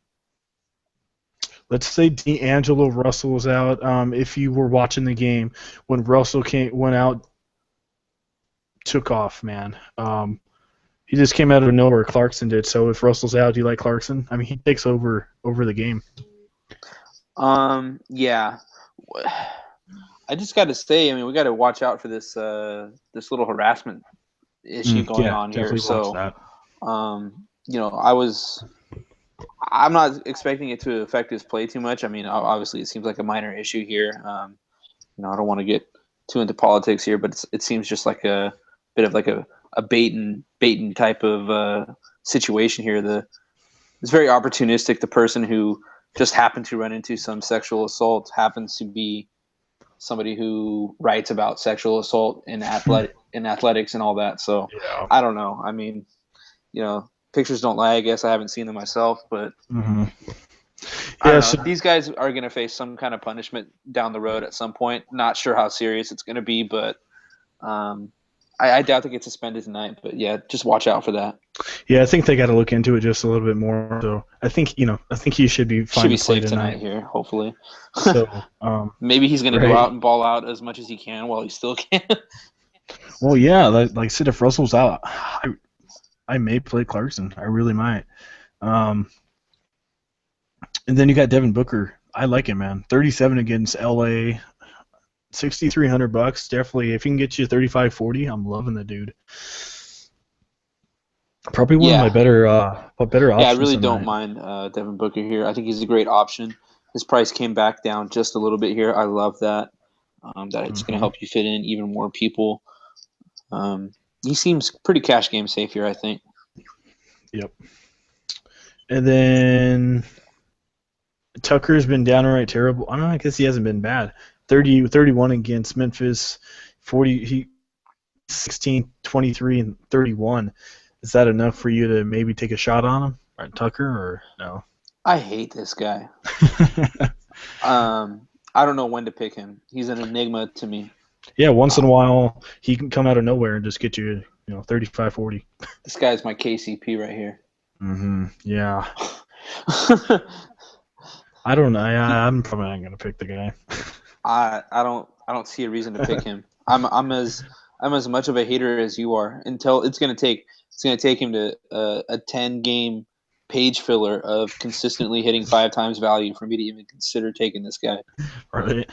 Let's say D'Angelo Russell was out. If you were watching the game when Russell went out, took off, man. He just came out of nowhere. Clarkson did. So if Russell's out, do you like Clarkson? I mean, he takes over the game. Yeah. I just got to say, I mean, we got to watch out for this little harassment issue going Yeah, on here. definitely watch So, that. I'm not expecting it to affect his play too much. I mean, obviously, it seems like a minor issue here. I don't want to get too into politics here, but it seems just like a bit of like a bait and type of situation here. It's very opportunistic. The person who just happened to run into some sexual assault happens to be somebody who writes about sexual assault in athletics and all that. So Yeah. I don't know. I mean, pictures don't lie. I guess I haven't seen them myself, but hmm I Yeah. don't So know. These guys are going to face some kind of punishment down the road at some point. Not sure how serious it's going to be, but I doubt they get suspended tonight. But yeah, just watch out for that. Yeah, I think they got to look into it just a little bit more. So I think he should be Should fine be to play safe tonight tonight. here, hopefully. So, Maybe he's going to go right. out and ball out as much as he can while he still can. Well, yeah, like I said, if Russell's out, I may play Clarkson. I really might. Um, and then you got Devin Booker. I like him, man. 37 against LA, $6,300. Definitely, if he can get you 35, 40, I'm loving the dude. Probably one of my Yeah, better yeah, I options really don't tonight. mind Devin Booker here. I think he's a great option. His price came back down just a little bit here. I love that. That it's going to Hmm. help you fit in even more people. Um, he seems pretty cash game safe here, I think. Yep. And then Tucker's been downright terrible. I don't know, I guess he hasn't been bad. 30, 31 against Memphis, 40, he 16, 23, and 31. Is that enough for you to maybe take a shot on him, or Tucker, or no? I hate this guy. I don't know when to pick him. He's an enigma to me. Yeah, once in Uh, a while he can come out of nowhere and just get you, 35, 40. this guy's my KCP right here. Mm-hmm. Yeah. I don't know. I'm probably not gonna pick the guy. I don't see a reason to pick him. I'm as much of a hater as you are until it's gonna take him to a 10 game page filler of consistently hitting 5 times value for me to even consider taking this guy. Right.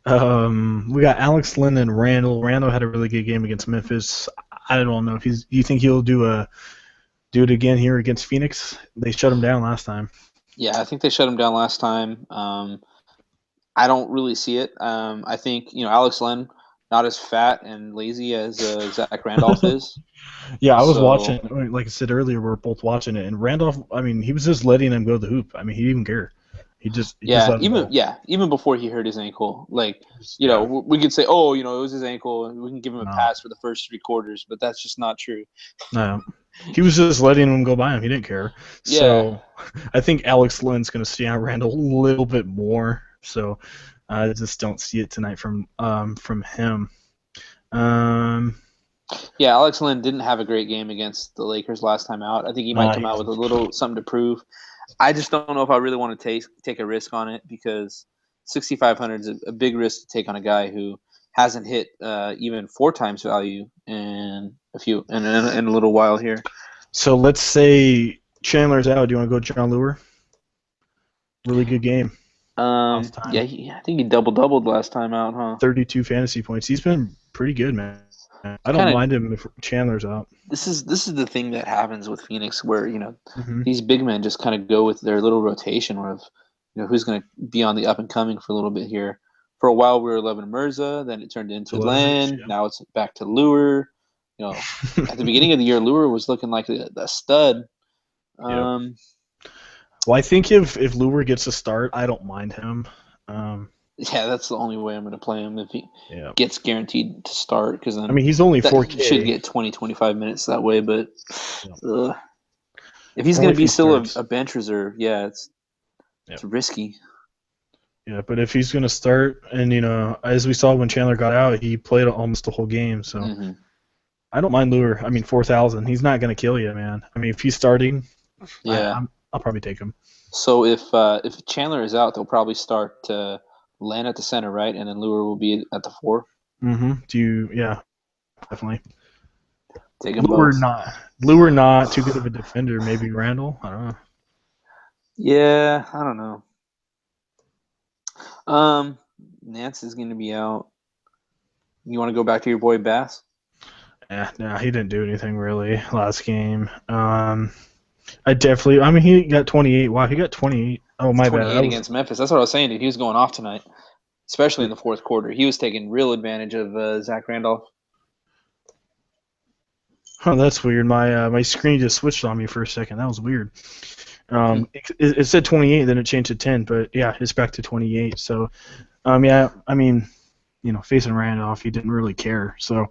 We got Alex Lynn and Randall. Randall had a really good game against Memphis. I don't know if he's. You think he'll do it again here against Phoenix? They shut him down last time. Yeah, I think they shut him down last time. I don't really see it. I think Alex Len not as fat and lazy as Zach Randolph is. Yeah, I was watching. So Like I said earlier, we are both watching it, and Randolph. I mean, he was just letting him go to the hoop. I mean, he didn't even care. He just yeah, let him go. even before he hurt his ankle, like Yeah. we could say, oh, it was his ankle, and we can give him a No. pass for the first 3 quarters, but that's just not true. No. He was just letting him go by him. He didn't care. Yeah, So I think Alex Lynn's going to stay on Randall a little bit more. So I just don't see it tonight from him. Um, yeah. Alex Len didn't have a great game against the Lakers last time out. I think he might nah, come he out with a didn't. little something to prove. I just don't know if I really want to take a risk on it because 6,500 is a big risk to take on a guy who hasn't hit even 4 times value in a little while here. So let's say Chandler's out. Do you want to go John Lure? Really good game last Yeah, time. I think he doubled last time out, huh? 32 fantasy points. He's been pretty good, man. I It's don't kind of mind him if Chandler's out. this is the thing that happens with Phoenix, where Hmm. these big men just kind of go with their little rotation of who's going to be on the up and coming for a little bit here. For a while, we were loving Mirza, then it turned into Televic, Len. Now it's back to Lure. At the beginning of the year, Lure was looking like a stud. yep. Um, Well, I think if Lure gets a start, I don't mind him. yeah, that's the only way I'm going to play him if he Yeah. gets guaranteed to start, because I then mean, he's only that he should 4K. get 20, 25 minutes that way. But Yeah. uh, if he's Only going to if be he still starts. a bench reserve, yeah, Yeah. it's risky. Yeah, but if he's going to start, and as we saw when Chandler got out, he played almost the whole game. So Hmm. I don't mind Lure. I mean, 4,000. He's not going to kill you, man. I mean, if he's starting, Yeah. I'll probably take him. So if Chandler is out, they'll probably start Len at the center, right, and then Lure will be at the four. Mm-hmm. Yeah, definitely. Take them Lure both. not Lure not too good of a defender. Maybe Randall. I don't know. Yeah, I don't know. Um, Nance is going to be out. You want to go back to your boy Bass? Yeah, no, he didn't do anything really last game. I definitely. I mean, he got 28. Wow, he got 28. Oh, my bad. 28 against Memphis. That's what I was saying, dude. He was going off tonight, especially in the fourth quarter. He was taking real advantage of Zach Randolph. Oh, that's weird. My screen just switched on me for a second. That was weird. Hmm. It said 28, then it changed to 10, but yeah, it's back to 28. So, yeah, I mean, facing Randolph, he didn't really care. So,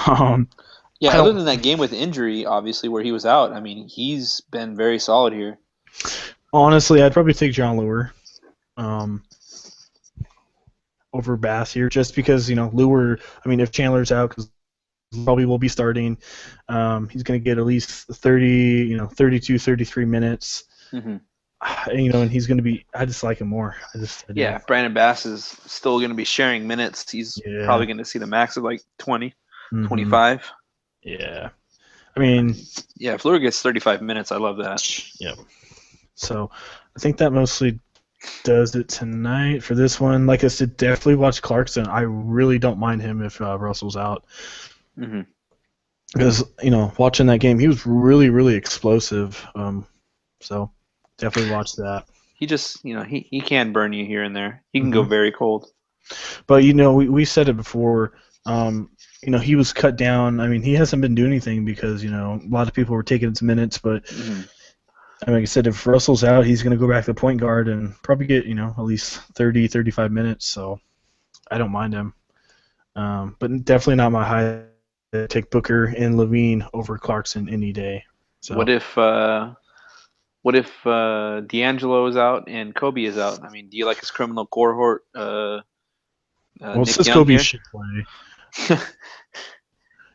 um, Yeah, I other don't. than that game with injury, obviously, where he was out, I mean, he's been very solid here. Honestly, I'd probably take John Lure, um, over Bass here, just because Lure. I mean, if Chandler's out, because probably will be starting. He's going to get at least 30, 32, 33 minutes. Mm-hmm. And he's going to be. I just like him more. I do. Yeah, Brandon Bass is still going to be sharing minutes. He's Yeah. probably going to see the max of like 20, Mm-hmm. 25. Yeah. I mean, yeah, if Fleur gets 35 minutes, I love that. yeah. So I think that mostly does it tonight for this one. Like I said, definitely watch Clarkson. I really don't mind him if Russell's out. Mm-hmm. Because, watching that game, he was really, really explosive. So definitely watch that. He just, he can burn you here and there. He can go Mm-hmm. very cold. But, we said it before. He was cut down. I mean, he hasn't been doing anything because, a lot of people were taking his minutes. But, Mm-hmm. like I said, if Russell's out, he's going to go back to the point guard and probably get, at least 30, 35 minutes. So I don't mind him. But definitely not my high. Take Booker and Levine over Clarkson any day. So What if D'Angelo is out and Kobe is out? I mean, do you like his criminal cohort, well, it Nick says Young Kobe here? should play.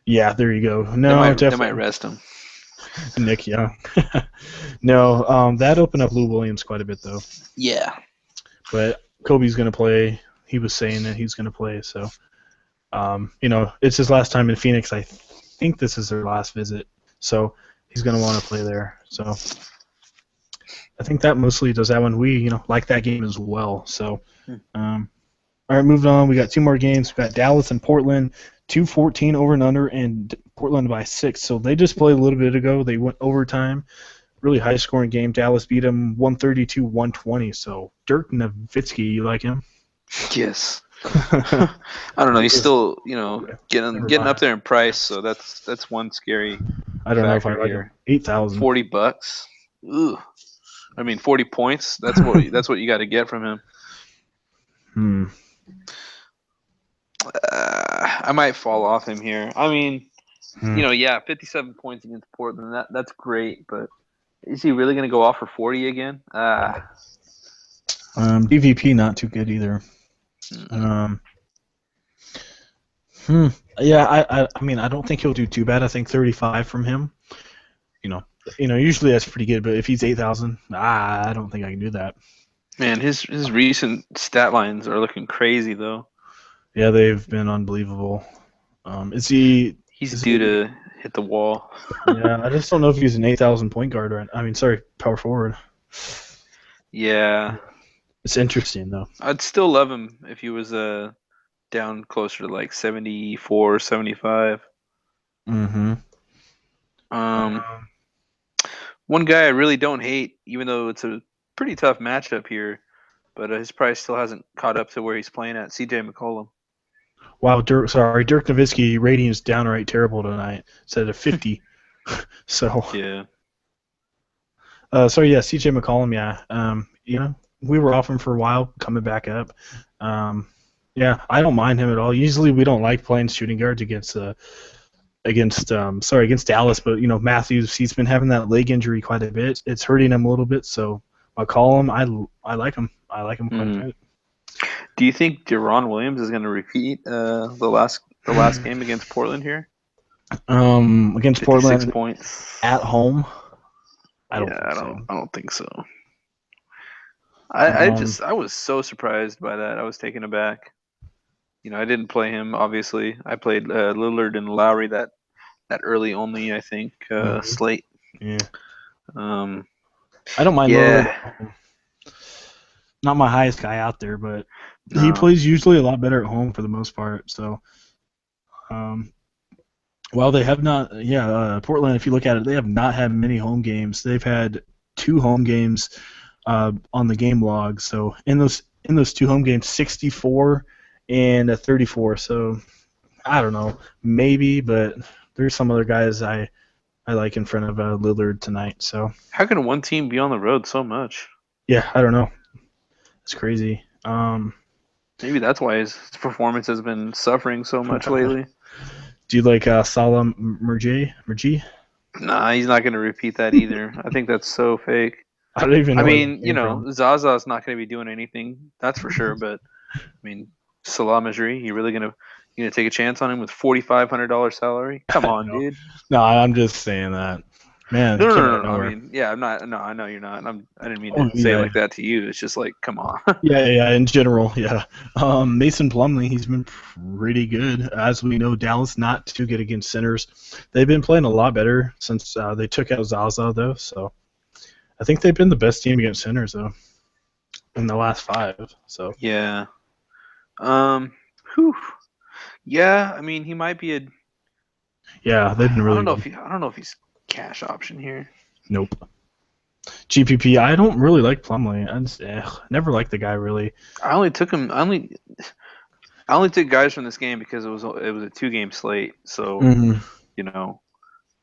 Yeah, there you go. they No, might definitely rest him. Nick Young. No, that opened up Lou Williams quite a bit though. Yeah. But Kobe's gonna play. He was saying that he's gonna play. So, it's his last time in Phoenix. I think this is their last visit. So he's gonna want to play there. So I think that mostly does that one. We like that game as well. So. All right, moving on. We got two more games. We got Dallas and Portland, 214 over and under, and Portland by 6. So they just played a little bit ago. They went overtime. Really high scoring game. Dallas beat them 132-120. So Dirk Nowitzki, you like him? Yes. I don't know. He's still, getting up there in price. So that's one scary. I don't know if I like here. him. 8,000. $40. Ooh. I mean, 40 points. That's what you got to get from him. I might fall off him here. I mean, 57 points against Portland. That's great, but is he really going to go off for 40 again? DVP not too good either. Yeah, I mean, I don't think he'll do too bad. I think 35 from him. Usually that's pretty good, but if he's 8,000, I don't think I can do that. Man, his recent stat lines are looking crazy though. Yeah, they've been unbelievable. Is he? He's due to hit the wall. Yeah, I just don't know if he's an 8,000 point guard power forward. Yeah. It's interesting though. I'd still love him if he was down closer to like 74, 75. Mm-hmm. One guy I really don't hate, even though it's a pretty tough matchup here, but his price still hasn't caught up to where he's playing at. CJ McCollum. Wow, Dirk Nowitzki rating is downright terrible tonight. It's at a 50. So yeah. CJ McCollum, yeah. We were off him for a while, coming back up. Yeah, I don't mind him at all. Usually we don't like playing shooting guards against Dallas, but Matthews, he's been having that leg injury quite a bit. It's hurting him a little bit, so McCollum, I like him. I like him quite a bit. Do you think Deron Williams is going to repeat the last game against Portland here? Against Portland, 56 points at home. I don't think so. I was so surprised by that. I was taken aback. I didn't play him. Obviously, I played Lillard and Lowry that early only. I think slate. Yeah. I don't mind Lillard. Not my highest guy out there, but he plays usually a lot better at home for the most part. So, while they have not, Portland, if you look at it, they have not had many home games. They've had 2 home games on the game log. So in those 2 home games, 64 and a 34. So I don't know, maybe, but there's some other guys I like in front of Lillard tonight. So how can one team be on the road so much? Yeah, I don't know. It's crazy. Maybe that's why his performance has been suffering so much lately. Do you like Salah Murji? Nah, he's not going to repeat that either. I think that's so fake. I don't even know. I mean, Zaza's not going to be doing anything. That's for sure. But I mean, Salah Mejri, you really going to You gonna take a chance on him with $4,500 salary? Come on, No, dude. no, I'm just saying that. Man, No, it no, came no, out no, of no. I nowhere. mean, yeah, I'm not. No, I know you're not. I didn't mean Oh to say it like yeah, that to you. It's just like, come on. yeah. In general, yeah. Mason Plumlee, he's been pretty good. As we know, Dallas not too good against centers. They've been playing a lot better since they took out Zaza, though. So I think they've been the best team against centers, though, in the last 5. So Yeah. Um. Whew. Yeah. I mean, he might be a. yeah, they've been I don't really know if good. he. I don't know if he's cash option here. Nope. GPP, I don't really like Plumlee. I just, never liked the guy really. I only took him. I only took guys from this game because it was a 2 game slate. So Hmm. you know,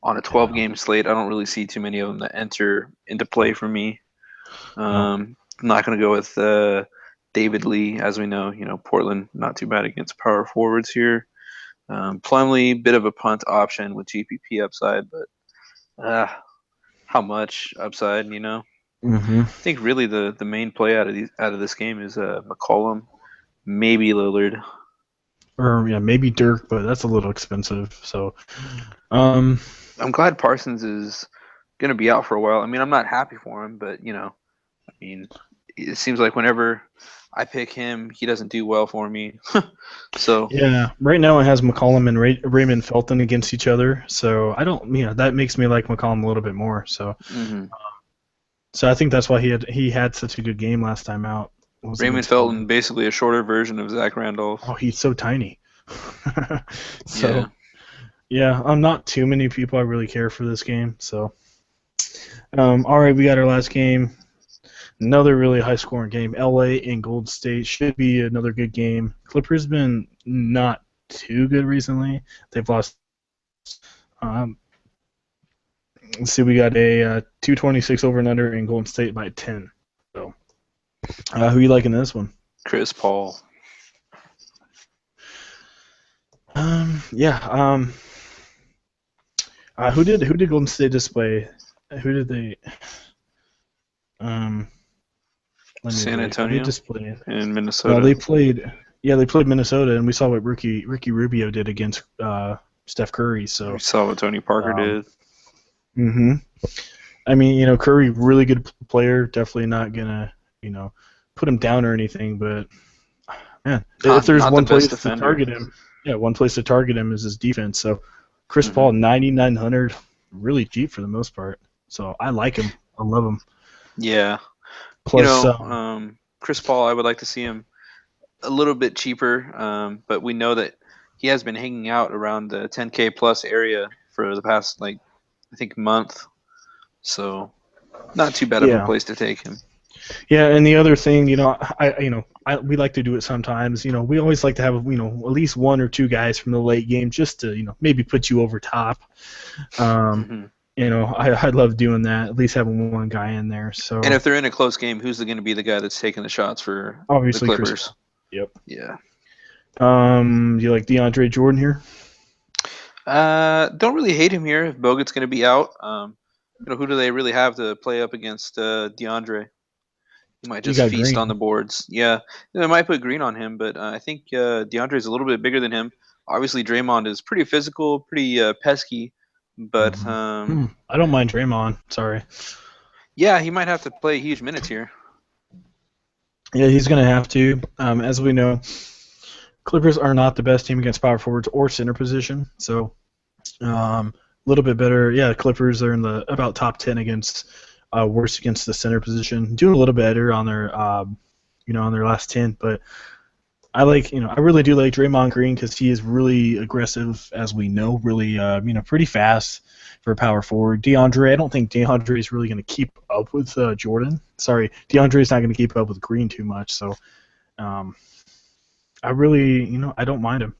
on a Yeah. 12 game slate, I don't really see too many of them that enter into play for me. No. I'm not going to go with David Lee, as we know. Portland not too bad against power forwards here. Plumlee, bit of a punt option with GPP upside, but how much upside? Hmm. I think really the main play out of this game is McCollum, maybe Lillard. Or yeah, maybe Dirk, but that's a little expensive. So, um, I'm glad Parsons is going to be out for a while. I mean, I'm not happy for him, but I mean, it seems like whenever I pick him, he doesn't do well for me. So, yeah, right now it has McCollum and Raymond Felton against each other. So I don't, that makes me like McCollum a little bit more. So, mhm. so I think that's why he had such a good game last time out was Raymond against Felton, Felton. basically a shorter version of Zach Randolph. Oh, he's so tiny. Yeah. So yeah, I'm not too many people I really care for this game. So, all right, we got our last game. Another really high scoring game. LA and Gold State should be another good game. Clippers been not too good recently. They've lost. Um, let's see, we got a 226 over and under in Golden State by 10. So, who you liking this one? Chris Paul. Yeah. Who did Golden State display? Who did they? Um, let me San look. Who did Antonio display? and No, Minnesota. they played. Yeah, they played Minnesota, and we saw what Ricky Rubio did against Steph Curry. We So, saw what Tony Parker um, did. hmm I mean, Curry, really good player. Definitely not gonna, put him down or anything. But man, if Not there's not the one best place to defender. target him, yeah, one place to target him is his defense. So, Chris Hmm. Paul, 9,900, really cheap for the most part. So I like him. I love him. Yeah. Plus, Chris Paul, I would like to see him a little bit cheaper, but we know that he has been hanging out around the 10K plus area for the past, like, I think month. So not too bad of a yeah, place to take him. yeah. And the other thing, we like to do it sometimes. We always like to have, at least one or two guys from the late game just to, maybe put you over top. Um, Hmm. I love doing that. At least having one guy in there. And So if they're in a close game, who's going to be the guy that's taking the shots for the obviously Chris Clippers? Paul. Yep. Yeah. You like DeAndre Jordan here? Don't really hate him here if Bogut's going to be out. Who do they really have to play up against DeAndre? He might You just got feast on Green. the boards. Yeah, they might put Green on him, but I think DeAndre is a little bit bigger than him. Obviously, Draymond is pretty physical, pretty pesky, but I don't mind Draymond. Sorry. yeah, he might have to play huge minutes here. Yeah, he's gonna have to. As we know, Clippers are not the best team against power forwards or center position. So, a little bit better. Yeah, Clippers are in the about top 10 against worst against the center position. Doing a little better on their on their last 10, but I really do like Draymond Green because he is really aggressive, as we know, really, pretty fast for a power forward. DeAndre, I don't think DeAndre is really going to keep up with Jordan. Sorry, DeAndre is not going to keep up with Green too much. So, um, I really, I don't mind him.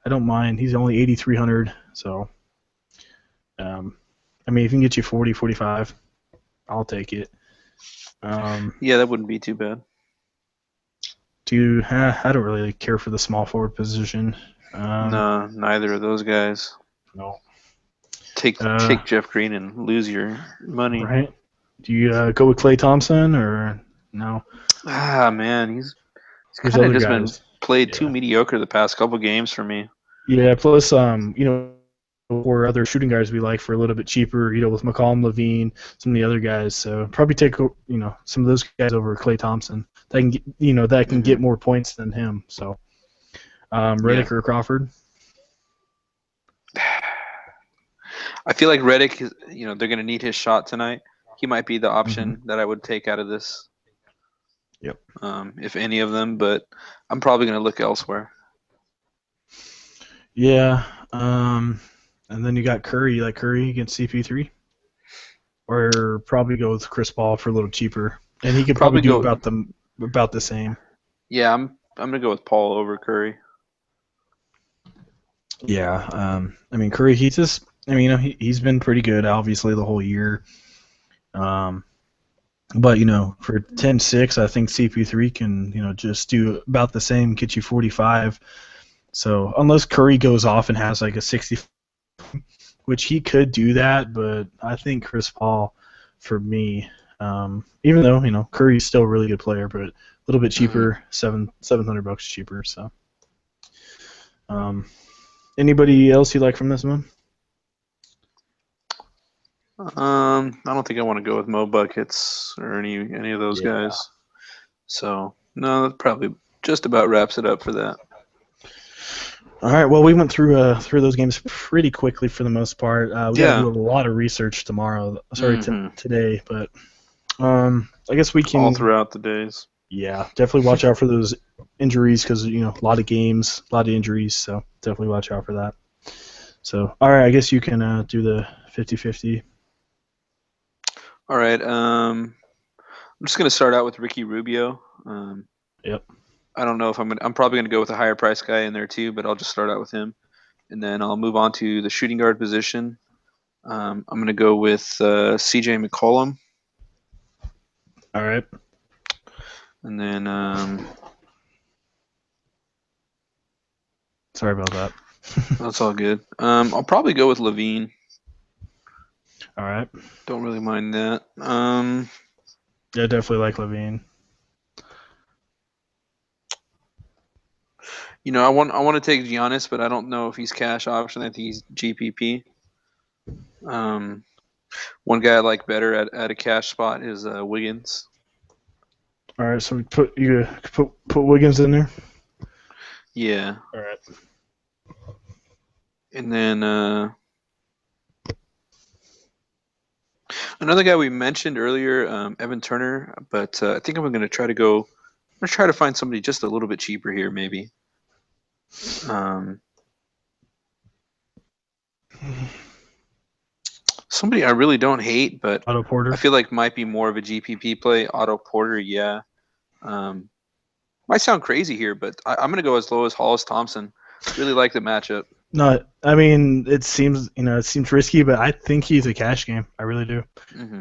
I don't mind. He's only 8,300. So, um, I mean, if he can get you 40, 45, I'll take it. Yeah, that wouldn't be too bad. I don't really care for the small forward position. No, neither of those guys. No. Take Jeff Green and lose your money. Right? Do you go with Klay Thompson or no? Ah, man, he's There's kind of other just been guys. played too Yeah. mediocre the past couple games for me. Yeah. Plus, or other shooting guards we like for a little bit cheaper, with McCollum, Levine, some of the other guys. So probably take some of those guys over Klay Thompson. That can get Hmm. more points than him. So Yeah, Redick or Crawford. I feel like Reddick is, they're going to need his shot tonight. He might be the Mm-hmm. option that I would take out of this, Yep. if any of them, but I'm probably going to look elsewhere. Yeah. And then you got Curry. You like Curry against CP3, or probably go with Chris Paul for a little cheaper, and he could probably Probably do go. about the same. Yeah, I'm going to go with Paul over Curry. Yeah. I mean Curry. He's been pretty good obviously the whole year. Um, But for 10-6, I think CP3 can just do about the same, get you 45. So unless Curry goes off and has like a 60, which he could do that, but I think Chris Paul, for me, even though Curry's still a really good player, but a little bit Hmm. cheaper, $700 cheaper. So um, anybody else you like from this one? I don't think I want to go with Mo Buckets or any of those Yeah. guys. So no, that probably just about wraps it up for that. All right. Well, we went through those games pretty quickly for the most part. We got to Yeah. do a lot of research tomorrow. Sorry, Hmm. today, but I guess we All can. throughout the days. Yeah, definitely watch out for those injuries because a lot of games, a lot of injuries. So definitely watch out for that. So all right, I guess you can do the 50-50. All right. I'm just gonna start out with Ricky Rubio. Yep. I don't know if I'm probably gonna go with a higher price guy in there too, but I'll just start out with him, and then I'll move on to the shooting guard position. I'm gonna go with C.J. McCollum, All right. and then Sorry about that. that's all good. I'll probably go with Levine. All right. Don't really mind that. Yeah, definitely like Levine. I want to take Giannis, but I don't know if he's cash option. I think he's GPP. Um, One guy I like better at a cash spot is Wiggins. All right. So we put Wiggins in there. Yeah, All right. and then another guy we mentioned earlier, Evan Turner, but I think I'm going to try to go. I'm going to try to find somebody just a little bit cheaper here, maybe. Um, Somebody I really don't hate, but Otto I Porter. feel like might be more of a GPP play. Otto Porter, yeah. Um, Might sound crazy here, but I'm going to go as low as Hollis Thompson. Really like the matchup. No, I mean it seems risky, but I think he's a cash game. I really do, Hmm.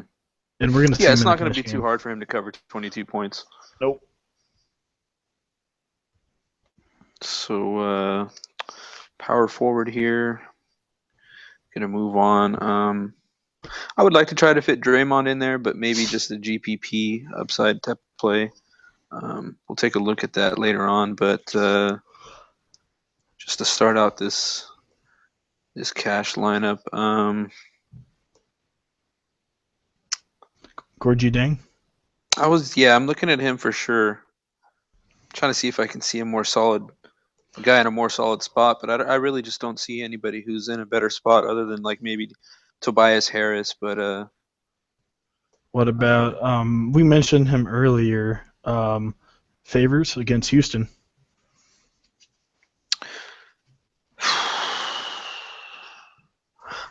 and we're gonna Yeah, see him it's in a not going to be cash too game. hard for him to cover 22 points. Nope. So power forward here. Gonna move on. I would like to try to fit Draymond in there, but maybe just a GPP upside type play. We'll take a look at that later on, but just to start out this cash lineup, Gorgie Dang. I'm looking at him for sure. Trying to see if I can see a guy in a more solid spot, but I really just don't see anybody who's in a better spot other than like maybe Tobias Harris, but What uh, about we mentioned him earlier. Favors against Houston.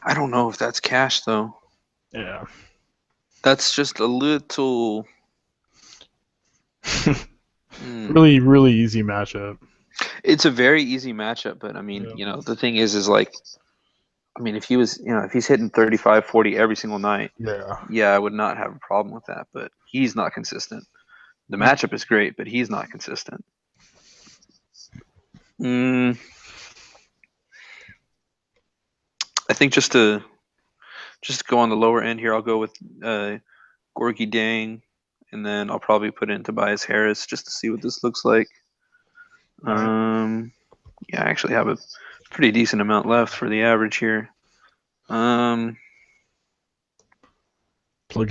I don't know if that's cash though. Yeah. That's just a little. Mm, Really, really easy matchup. it's a very easy matchup, but I mean, Yeah. the thing is like, I mean, if he's hitting 35, 40 every single night, Yeah. yeah, I would not have a problem with that, but he's not consistent. The matchup is great, but he's not consistent. Mm, I think just to go on the lower end here, I'll go with Gorgie Dang, and then I'll probably put in Tobias Harris just to see what this looks like. All right. Yeah, I actually have a pretty decent amount left for the average here. Plug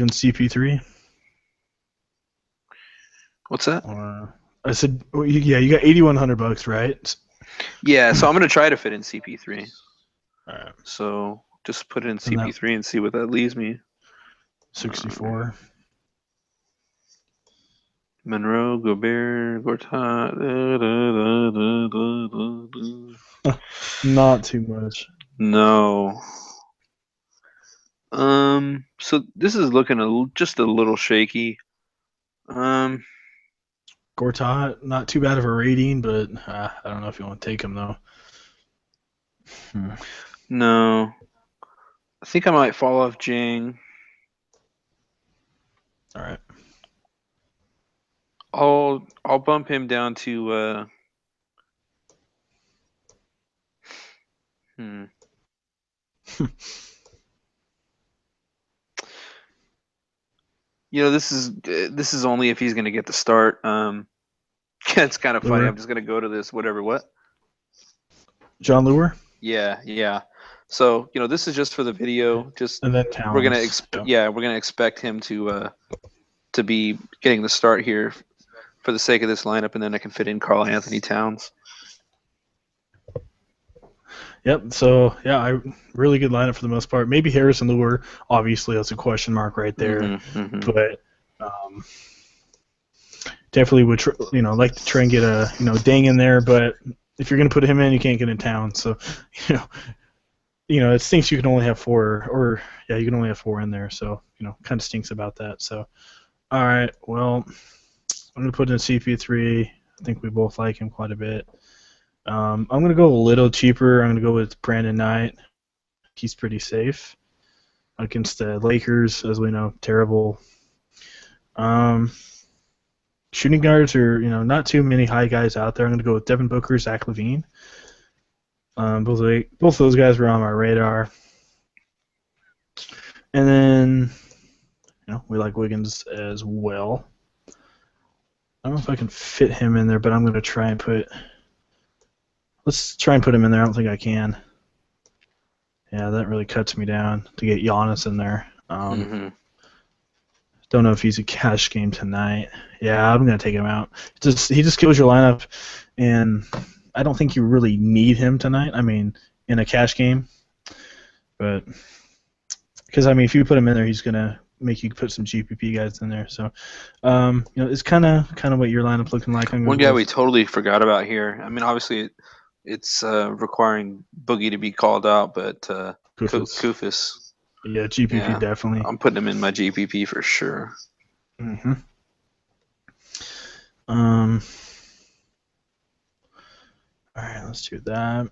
in CP3. What's that? I said, yeah, you got $8,100, right? Yeah, so I'm gonna try to fit in CP3. All right. So just put it in And that CP3 and see what that leaves me. 64. Monroe, Gobert, Gortat. Not too much. No. So this is looking just a little shaky. Um, Gortat, not too bad of a rating, but I don't know if you want to take him though. no. I think I might fall off Jing. All right. I'll bump him down to hmm. This is only if he's going to get the start. Yeah, it's kind of funny. I'm Lure. just going to go to this whatever what. John Lure. Yeah. So, this is just for the video. Just And then Towns. Yep. we're going to expect him to be getting the start here for the sake of this lineup, and then I can fit in Karl Anthony Towns. Yep. So yeah, really good lineup for the most part. Maybe Harrison Lure. Obviously, that's a question mark right there. But definitely would like to try and get a Dang in there. But if you're gonna put him in, you can't get in Town. So it stinks. You can only have four, or yeah, you can only have four in there. So kind of stinks about that. So all right, well, I'm gonna put in CP3. I think we both like him quite a bit. I'm going to go a little cheaper. I'm going to go with Brandon Knight. He's pretty safe against the Lakers, as we know, terrible. Shooting guards are, not too many high guys out there. I'm going to go with Devin Booker, Zach LaVine. Both of those guys were on my radar. And then, we like Wiggins as well. I don't know if I can fit him in there, but I'm going to try and let's try and put him in there. I don't think I can. Yeah, that really cuts me down to get Giannis in there. Don't know if he's a cash game tonight. Yeah, I'm gonna take him out. He just kills your lineup, and I don't think you really need him tonight. I mean, in a cash game, but because if you put him in there, he's gonna make you put some GPP guys in there. So, it's kind of what your lineup looking like. One guy we totally forgot about here. I mean, obviously, it's requiring Boogie to be called out, but Kufis. Yeah, GPP definitely. I'm putting him in my GPP for sure. All right, let's do that.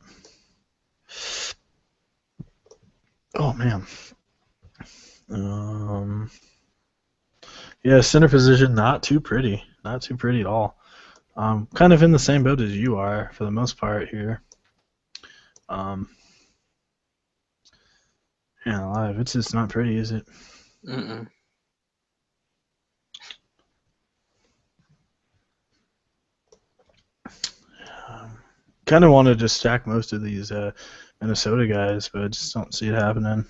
Oh man. Yeah, center position not too pretty. Not too pretty at all. Kind of in the same boat as you are for the most part here. Yeah, live. It's just not pretty, is it? Kind of wanted to stack most of these Minnesota guys, but I just don't see it happening.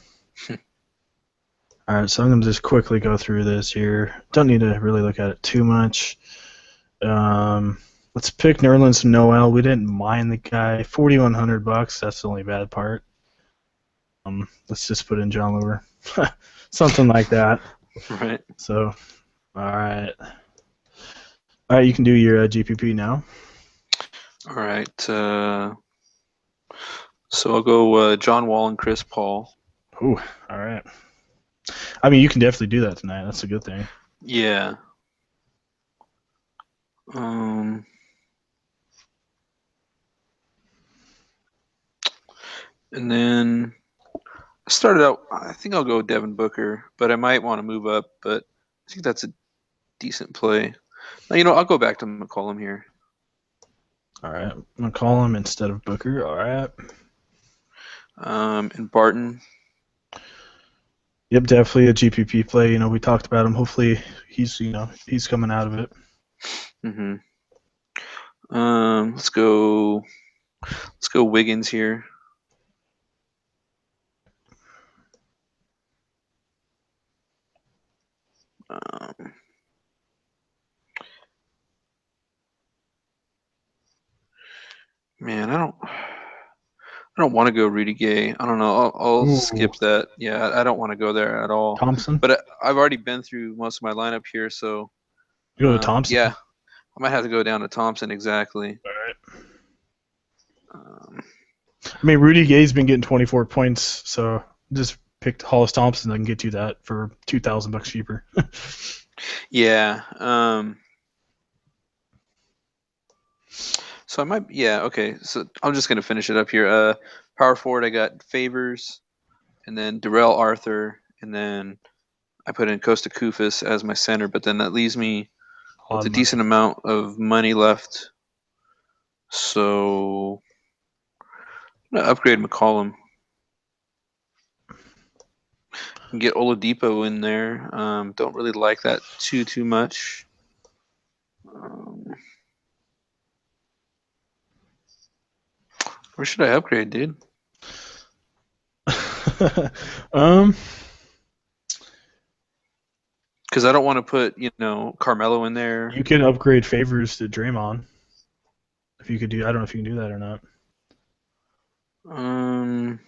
All right, so I'm going to just quickly go through this here. Don't need to really look at it too much. Let's pick Nerlens Noel. We didn't mind the guy. $4,100. That's the only bad part. Let's just put in John Lure. Something like that. Right. So, all right. All right, you can do your GPP now. All right. So I'll go John Wall and Chris Paul. Ooh, all right. I mean, you can definitely do that tonight. That's a good thing. Yeah. And then I started out, I think I'll go with Devin Booker, but I might want to move up, but I think that's a decent play. Now, I'll go back to McCollum here. All right. McCollum instead of Booker. All right. And Barton. Yep, definitely a GPP play. We talked about him. Hopefully he's coming out of it. Let's go. Let's go Wiggins here. Um, man, I don't want to go Rudy Gay. I don't know. I'll Ooh, skip that. Yeah, I don't want to go there at all. Thompson. But I've already been through most of my lineup here, so You go to Thompson. yeah, I might have to go down to Thompson exactly. All right. Um, I mean, Rudy Gay's been getting 24 points, so just pick Hollis Thompson. I can get you that for $2,000 cheaper. yeah. So I might. Yeah. Okay. So I'm just gonna finish it up here. Power forward, I got Favors, and then Darrell Arthur, and then I put in Costa Kufis as my center. But then that leaves me A lot with a of money. decent amount of money left. So I'm gonna upgrade McCollum. And get Oladipo in there. Don't really like that too much. Um, where should I upgrade, dude? um, Because I don't want to put Carmelo in there. you could upgrade Favors to Draymond if you could do. I don't know if you can do that or not. Um,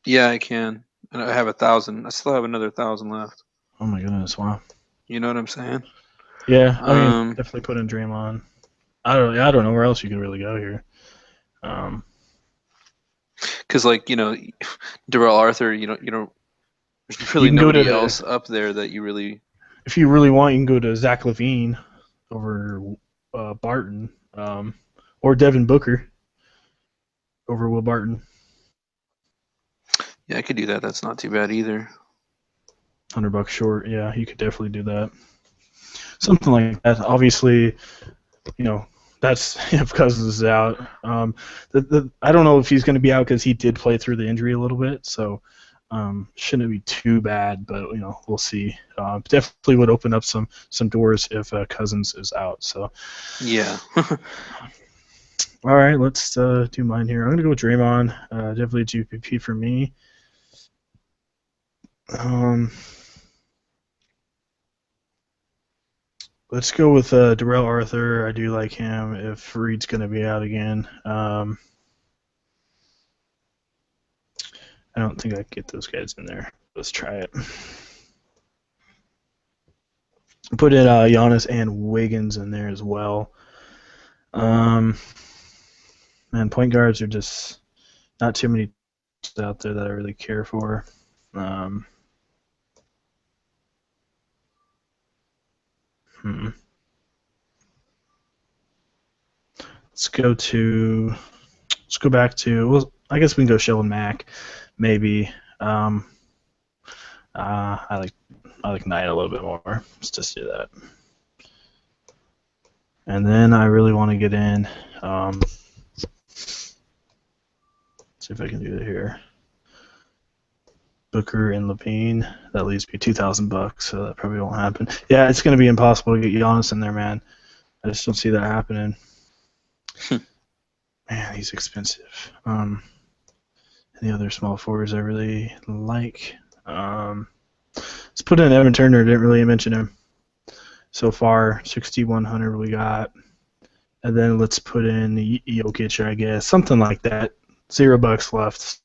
yeah, I can. And I have 1,000. I still have another 1,000 left. Oh my goodness! Wow. You know what I'm saying? Yeah, I mean, Um, definitely put in Draymond. I don't know where else you could really go here. because Darrell Arthur, there's You really can go nobody to else up there that you really. if you really want, you can go to Zach LaVine over Barton, or Devin Booker over Will Barton. Yeah, I could do that. That's not too bad either. $100 short. Yeah, you could definitely do that. Something like that. Obviously, you know that's if Cousins is out. I don't know if he's going to be out because he did play through the injury a little bit, so shouldn't be too bad. But we'll see. Definitely would open up some doors if Cousins is out. So Yeah. all right, let's do mine here. I'm going to go with Draymond. Definitely GPP for me. Um, let's go with Darrell Arthur. I do like him if Reed's going to be out again. I don't think I can get those guys in there. Let's try it. Put in Giannis and Wiggins in there as well. Man, point guards are just not too many out there that I really care for. Let's go back to. Well, I guess we can go Sheldon Mack, maybe. I like Knight a little bit more. Let's just do that. And then I really want to get in. See if I can do it here. Booker and Levine. That leaves me $2,000, so that probably won't happen. Yeah, it's going to be impossible to get Giannis in there, man. I just don't see that happening. Man, he's expensive. Any other small forwards I really like? Let's put in Evan Turner. Didn't really mention him so far. 6,100 we got. And then let's put in Jokic, I guess. Something like that. $0 left.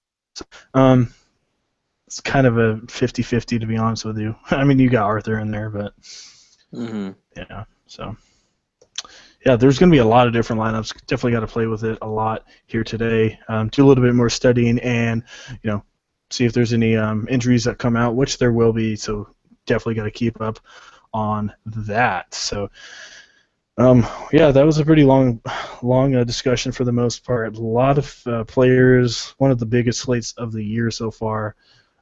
It's kind of a 50-50 to be honest with you. I mean, you got Arthur in there, but yeah. So yeah, there's going to be a lot of different lineups. Definitely got to play with it a lot here today. Do a little bit more studying and see if there's any injuries that come out, which there will be. So definitely got to keep up on that. So yeah, that was a pretty long discussion for the most part. A lot of players. One of the biggest slates of the year so far.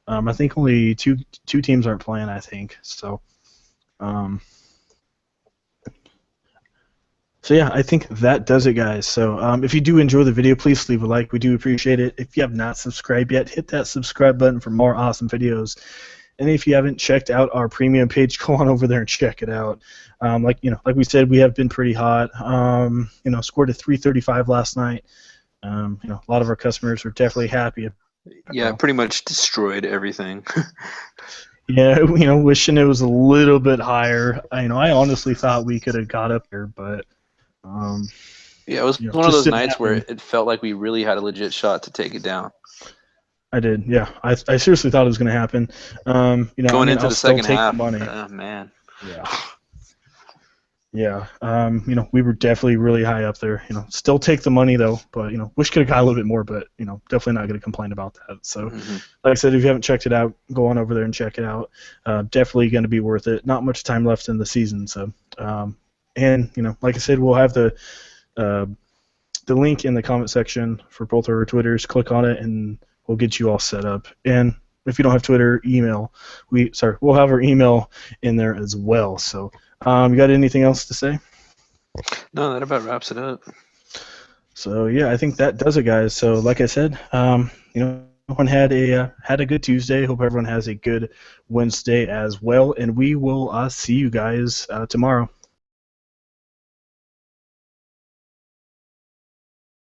I think only two teams aren't playing. I think so. So yeah, I think that does it, guys. So if you do enjoy the video, please leave a like. We do appreciate it. If you have not subscribed yet, hit that subscribe button for more awesome videos. And if you haven't checked out our premium page, go on over there and check it out. Like like we said, we have been pretty hot. Scored a 335 last night. A lot of our customers were definitely happy. Yeah, pretty much destroyed everything. Yeah, wishing it was a little bit higher. I honestly thought we could have got up there, but yeah, it was one of just those didn't nights where happen. it felt like we really had a legit shot to take it down. I did, yeah. I seriously thought it was going to happen. Going into I'll the still second take the half, money. man. Yeah. Yeah. We were definitely really high up there. Still take the money though, but wish could have got a little bit more, but definitely not going to complain about that. So, like I said, if you haven't checked it out, go on over there and check it out. Definitely going to be worth it. Not much time left in the season, so and like I said, we'll have the link in the comment section for both our Twitters. Click on it, and we'll get you all set up. And if you don't have Twitter, we'll have our email in there as well. So, you got anything else to say? No, that about wraps it up. So yeah, I think that does it, guys. So like I said, everyone had a good Tuesday. Hope everyone has a good Wednesday as well, and we will see you guys tomorrow.